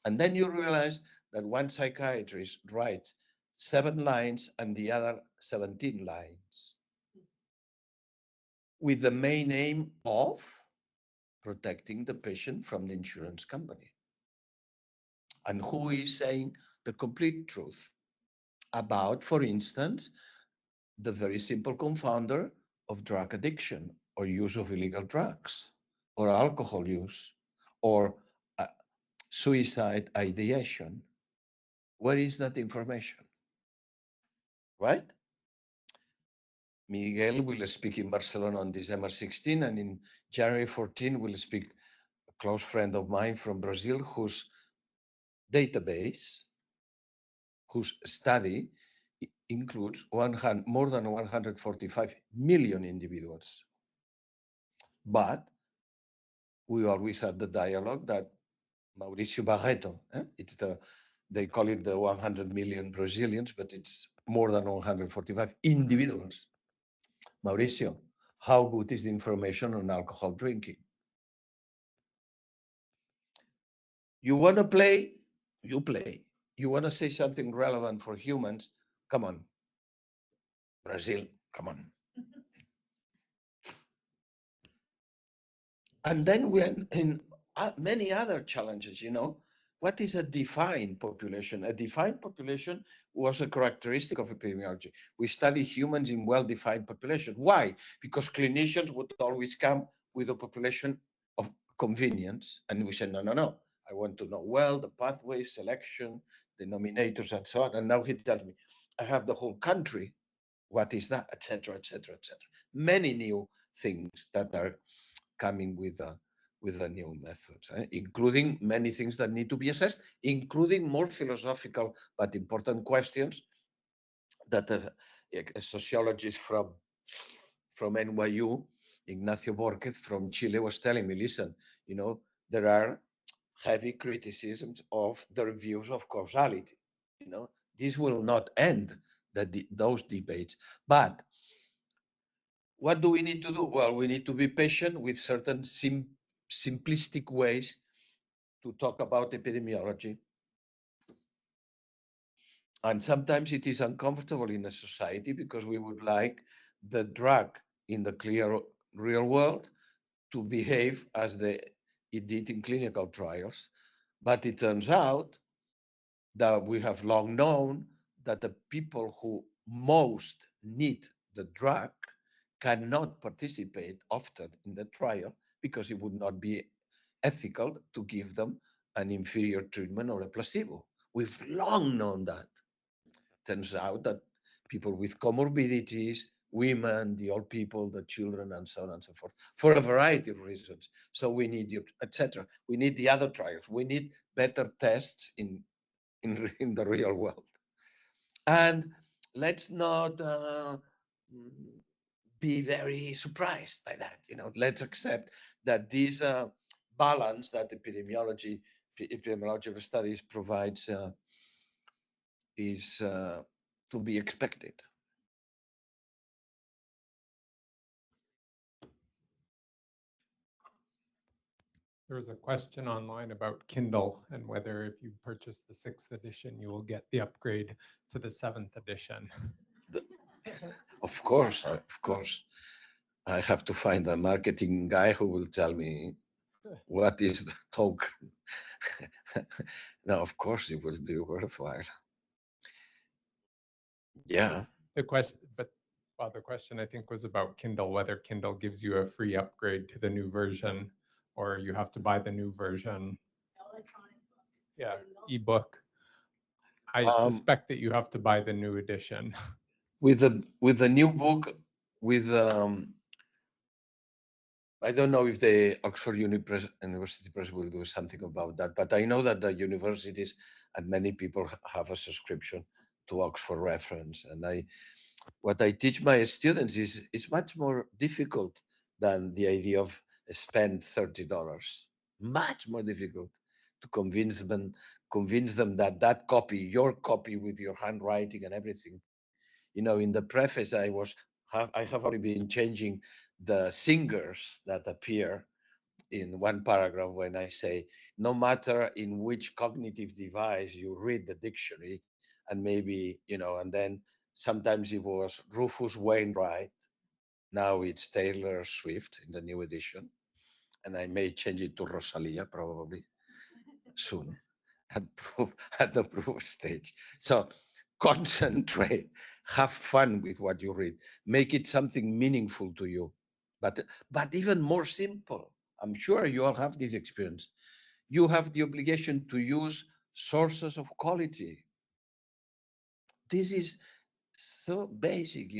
And then you realize that one psychiatrist writes 7 lines and the other 17 lines with the main aim of protecting the patient from the insurance company. And who is saying the complete truth about, for instance, the very simple confounder of drug addiction or use of illegal drugs or alcohol use or suicide ideation? Where is that information? Right? Miguel will speak in Barcelona on December 16, and in January 14 will speak a close friend of mine from Brazil whose database, whose study includes more than 145 million individuals. But we always have the dialogue that Mauricio Barreto, they call it the 100 million Brazilians, but it's more than 145 individuals. Mauricio, how good is the information on alcohol drinking? You want to play? You play. You want to say something relevant for humans? Come on. Brazil, come on. And then we are in many other challenges, What is a defined population? A defined population was a characteristic of epidemiology. We study humans in well-defined population. Why? Because clinicians would always come with a population of convenience. And we said, no. I want to know well the pathways, selection, denominators, and so on. And now he tells me, I have the whole country. What is that? Et cetera, et cetera, et cetera. Many new things that are coming with the new methods, including many things that need to be assessed, including more philosophical but important questions that a sociologist from NYU, Ignacio Borquez from Chile, was telling me, listen, there are heavy criticisms of their views of causality. This will not end those debates. But what do we need to do? Well, we need to be patient with certain simplistic ways to talk about epidemiology. And sometimes it is uncomfortable in a society because we would like the drug in the clear real world to behave as it did in clinical trials. But it turns out that we have long known that the people who most need the drug cannot participate often in the trial because it would not be ethical to give them an inferior treatment or a placebo. We've long known that. Turns out that people with comorbidities, women, the old people, the children, and so on and so forth, for a variety of reasons. So we need, etc. We need the other trials. We need better tests in the real world. And let's not be very surprised by that. Let's accept that this balance that epidemiological studies provides is to be expected. There was a question online about Kindle and whether if you purchase the 6th edition, you will get the upgrade to the 7th edition. Of course. I have to find a marketing guy who will tell me what is the token. Now, of course, it will be worthwhile. Yeah. The question I think was about Kindle, whether Kindle gives you a free upgrade to the new version, or you have to buy the new version. Electronic book. Yeah, ebook. I suspect that you have to buy the new edition. With the new book, I don't know if the Oxford University Press will do something about that, but I know that the universities and many people have a subscription to Oxford Reference. And what I teach my students is much more difficult than the idea of spend $30. Much more difficult to convince them that copy, your copy with your handwriting and everything. In the preface, I have already been changing the singers that appear in one paragraph when I say, no matter in which cognitive device you read the dictionary, and maybe, and then sometimes it was Rufus Wainwright, now it's Taylor Swift in the new edition, and I may change it to Rosalia probably soon at the proof stage. So concentrate, have fun with what you read, make it something meaningful to you, but even more simple. I'm sure you all have this experience. You have the obligation to use sources of quality. This is so basic,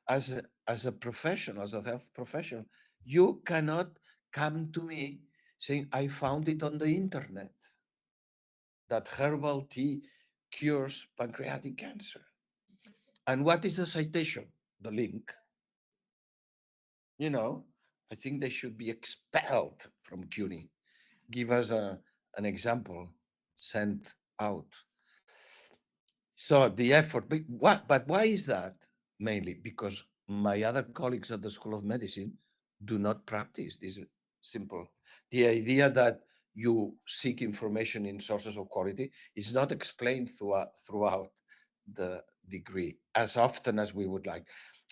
as a professional, as a health professional, you cannot come to me saying, I found it on the internet that herbal tea cures pancreatic cancer. And what is the citation? The link. I think they should be expelled from CUNY. Give us an example sent out. So the effort, but why is that? Mainly because my other colleagues at the School of Medicine do not practice this simple. The idea that you seek information in sources of quality is not explained throughout the degree as often as we would like.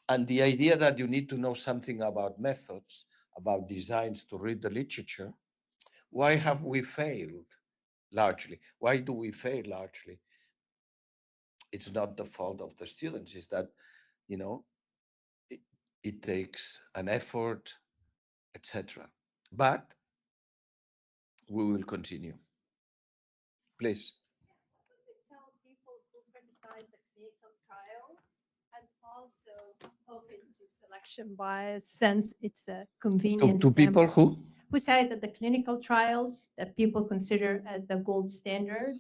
And the idea that you need to know something about methods, about designs to read the literature, why have we failed largely? Why do we fail largely? It's not the fault of the students, it's that, it, it takes an effort, etc. But we will continue. Please. Tell people who criticize the clinical trials and also open to selection bias, since it's a convenient To people sample. Who say that the clinical trials that people consider as the gold standard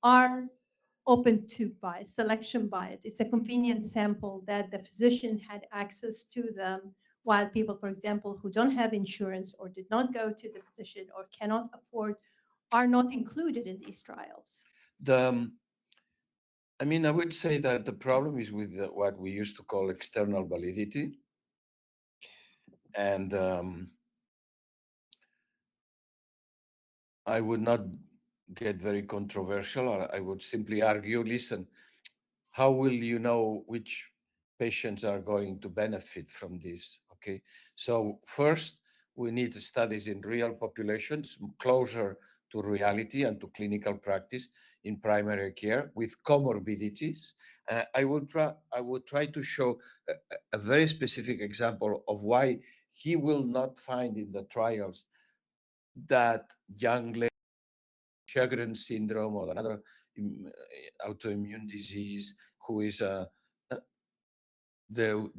are open to bias, selection bias. It's a convenient sample that the physician had access to them, while people, for example, who don't have insurance or did not go to the physician or cannot afford are not included in these trials. I would say that the problem is with what we used to call external validity. And I would not get very controversial. I would simply argue, listen, how will you know which patients are going to benefit from this? Okay, so first we need studies in real populations closer to reality and to clinical practice in primary care with comorbidities. I would try to show a very specific example of why he will not find in the trials that young lady Sjogren's syndrome or another autoimmune disease who is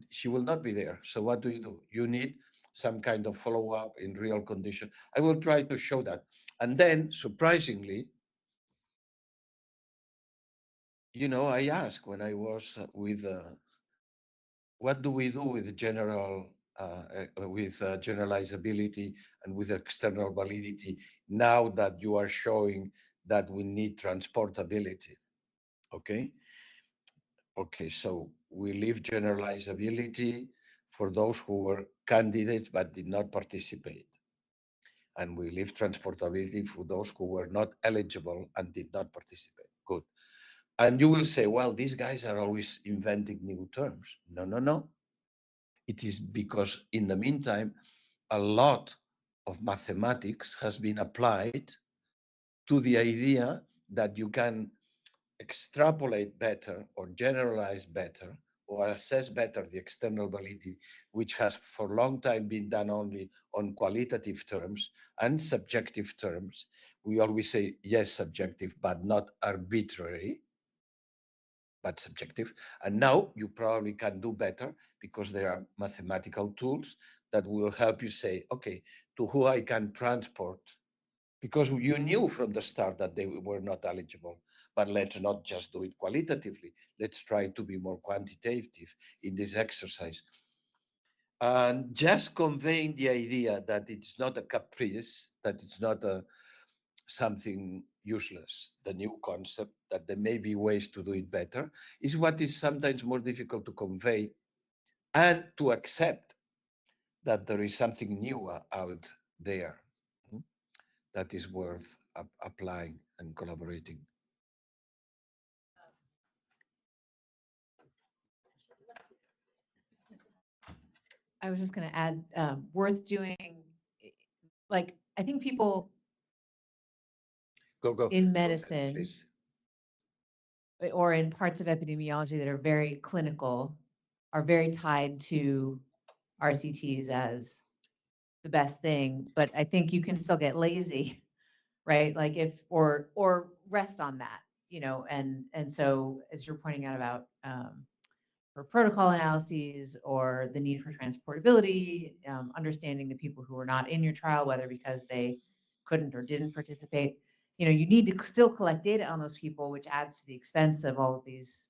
she will not be there. So what do? You need some kind of follow-up in real condition. I will try to show that. And then, surprisingly, I asked when I was with, what do we do with generalizability and with external validity now that you are showing that we need transportability? Okay. Okay, so we leave generalizability for those who were candidates but did not participate. And we leave transportability for those who were not eligible and did not participate. Good. And you will say, well, these guys are always inventing new terms. No, no, no. It is because in the meantime, a lot of mathematics has been applied to the idea that you can extrapolate better or generalize better or assess better the external validity, which has for a long time been done only on qualitative terms and subjective terms. We always say, yes, subjective, but not arbitrary, but subjective. And now you probably can do better because there are mathematical tools that will help you say, okay, to who I can transport, because you knew from the start that they were not eligible. But let's not just do it qualitatively. Let's try to be more quantitative in this exercise. And just conveying the idea that it's not a caprice, that it's not something useless, the new concept, that there may be ways to do it better, is what is sometimes more difficult to convey and to accept that there is something new out there. that is worth applying and collaborating. I was just going to add, worth doing, like, I think people Go. in Go ahead, medicine please. or in parts of epidemiology that are very clinical are very tied to RCTs as the best thing, but I think you can still get lazy, right? Like or rest on that, you know, and so as you're pointing out about for protocol analyses or the need for transportability, understanding the people who were not in your trial, whether because they couldn't or didn't participate, you know, you need to still collect data on those people, which adds to the expense of all of these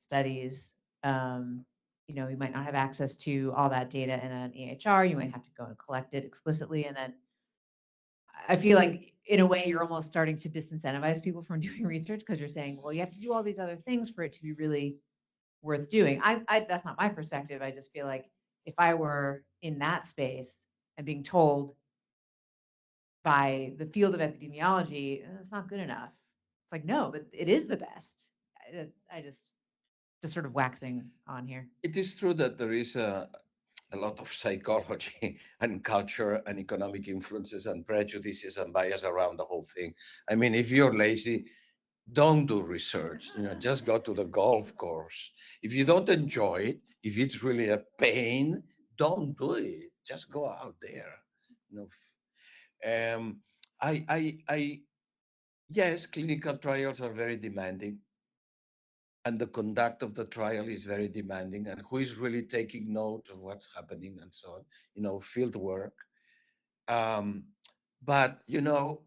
studies. You know, you might not have access to all that data in an EHR. You might have to go and collect it explicitly. And then I feel like in a way you're almost starting to disincentivize people from doing research because you're saying, well, you have to do all these other things for it to be really worth doing. That's not my perspective. I just feel like if I were in that space and being told by the field of epidemiology, it's not good enough. It's like, no, but it is the best. I just sort of waxing on here. It is true that there is a lot of psychology and culture and economic influences and prejudices and bias around the whole thing. I mean, if you're lazy, don't do research, you know, just go to the golf course. If you don't enjoy it, if it's really a pain, don't do it. Just go out there. You know, yes, clinical trials are very demanding, and the conduct of the trial is very demanding, and who is really taking note of what's happening and so on, you know, field work. But, you know,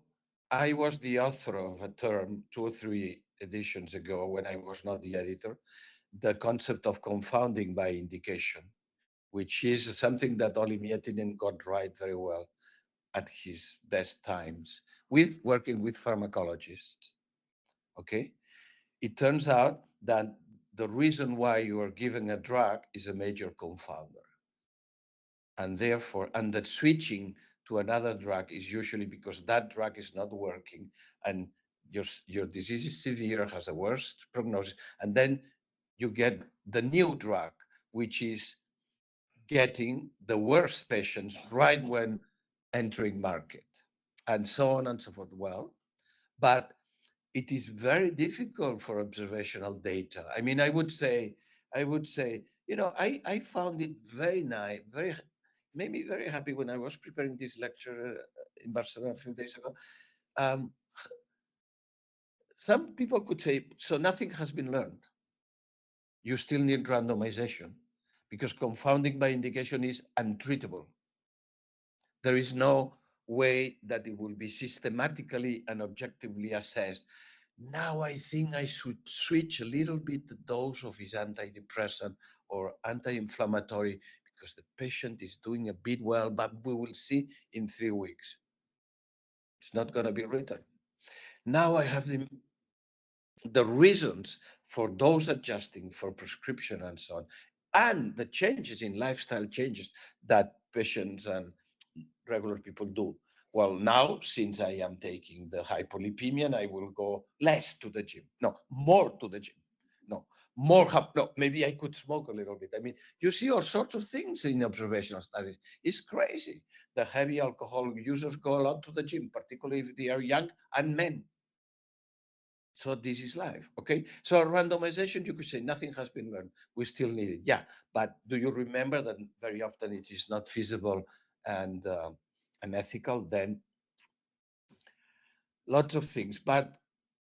I was the author of a term 2 or 3 editions ago when I was not the editor, the concept of confounding by indication, which is something that Oli Mietinen got right very well at his best times with working with pharmacologists. Okay? It turns out that the reason why you are given a drug is a major confounder. And therefore, and that switching to another drug is usually because that drug is not working and your disease is severe, has a worse prognosis, and then you get the new drug, which is getting the worst patients right when entering market, and so on and so forth. Well, but it is very difficult for observational data. I mean, I would say, you know, I found it very nice, made me very happy when I was preparing this lecture in Barcelona a few days ago. Some people could say, so nothing has been learned. You still need randomization because confounding by indication is untreatable. There is no way that it will be systematically and objectively assessed. Now I think I should switch a little bit the dose of his antidepressant or anti-inflammatory because the patient is doing a bit well, but we will see in 3 weeks. It's not going to be written. Now I have the reasons for dose adjusting for prescription and so on, and the changes in lifestyle changes that patients and regular people do. Well, now, since I am taking the hypolipemia, I will go less to the gym. No, more to the gym. No, no, maybe I could smoke a little bit. I mean, you see all sorts of things in observational studies. It's crazy. The heavy alcohol users go a lot to the gym, particularly if they are young and men. So this is life, okay? So randomization, you could say nothing has been learned. We still need it, yeah. But do you remember that very often it is not feasible and unethical? Then lots of things. But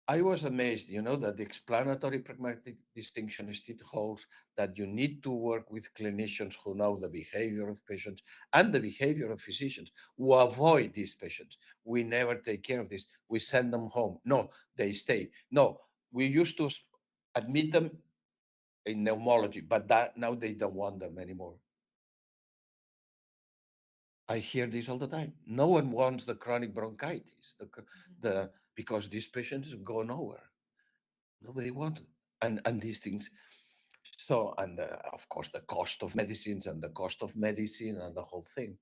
I was amazed, you know, that the explanatory pragmatic distinction still holds that you need to work with clinicians who know the behavior of patients and the behavior of physicians who avoid these patients. We never take care of this. We send them home. No, they stay. No, we used to admit them in pneumology, but now they don't want them anymore. I hear this all the time. No one wants the chronic bronchitis because these patients go nowhere. Nobody wants it. And these things. So, and of course, the cost of medicines and the cost of medicine and the whole thing.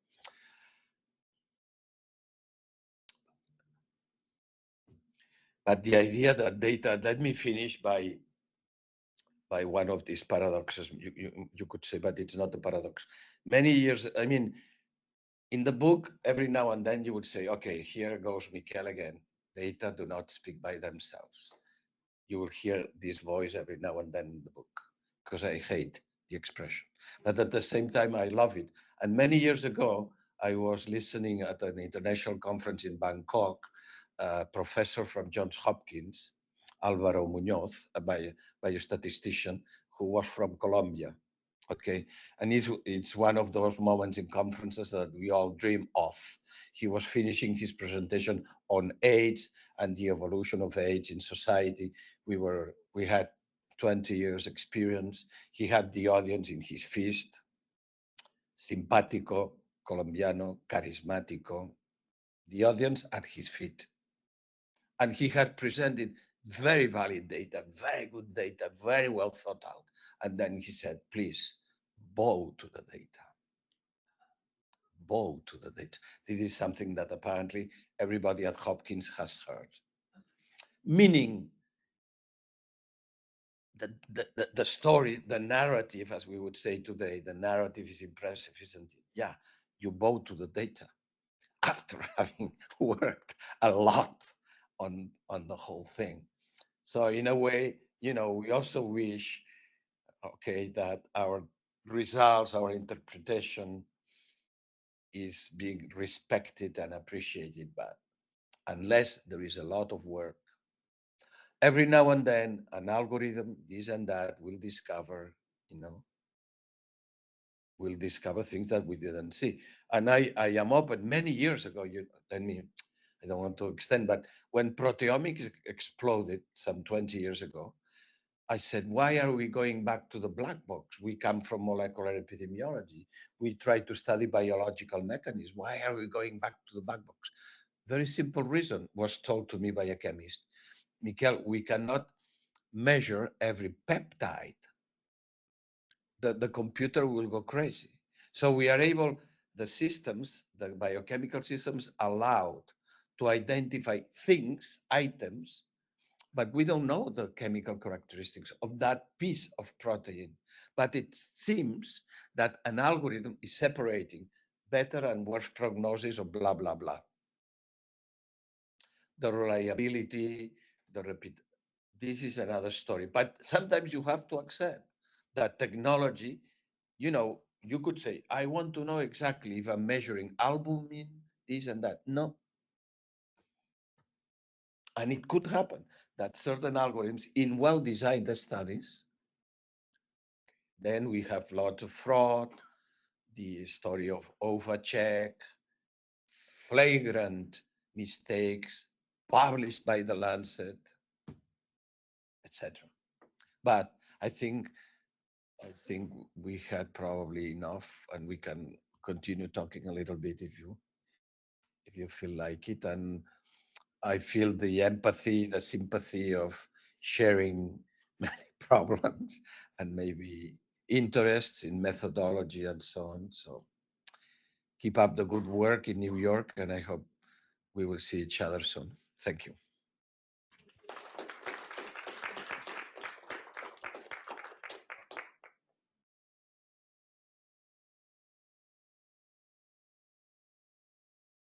But the idea that data, let me finish by one of these paradoxes, you could say, but it's not a paradox. Many years, I mean, in the book, every now and then you would say, okay, here goes Miquel again. Data do not speak by themselves. You will hear this voice every now and then in the book, because I hate the expression. But at the same time, I love it. And many years ago, I was listening at an international conference in Bangkok, a professor from Johns Hopkins, Alvaro Muñoz, a biostatistician who was from Colombia. Okay, and it's one of those moments in conferences that we all dream of. He was finishing his presentation on AIDS and the evolution of AIDS in society. We had 20 years experience. He had the audience in his fist, simpático, colombiano, carismático, the audience at his feet. And he had presented very valid data, very good data, very well thought out. And then he said, please, bow to the data. Bow to the data. This is something that apparently everybody at Hopkins has heard. Meaning, the story, the narrative, as we would say today, the narrative is impressive, isn't it? Yeah, you bow to the data after having worked a lot on the whole thing. So in a way, we also wish, okay, that our results, our interpretation is being respected and appreciated, but unless there is a lot of work, every now and then an algorithm, this and that, will discover, will discover things that we didn't see. And I am open. Many years ago, I don't want to extend, but when proteomics exploded some 20 years ago, I said, why are we going back to the black box? We come from molecular epidemiology. We try to study biological mechanisms. Why are we going back to the black box? Very simple reason was told to me by a chemist. Miquel, we cannot measure every peptide. The computer will go crazy. So we are able, the systems, the biochemical systems allowed to identify things, items, but we don't know the chemical characteristics of that piece of protein. But it seems that an algorithm is separating better and worse prognosis of blah, blah, blah. The reliability, the repeat, this is another story. But sometimes you have to accept that technology, you could say, I want to know exactly if I'm measuring albumin, this and that. No. And it could happen that certain algorithms in well-designed studies, then we have lots of fraud, the story of overcheck, flagrant mistakes published by the Lancet, etc. But I think we had probably enough, and we can continue talking a little bit if you feel like it. And I feel the empathy, the sympathy of sharing many problems and maybe interests in methodology and so on. So keep up the good work in New York, and I hope we will see each other soon. Thank you.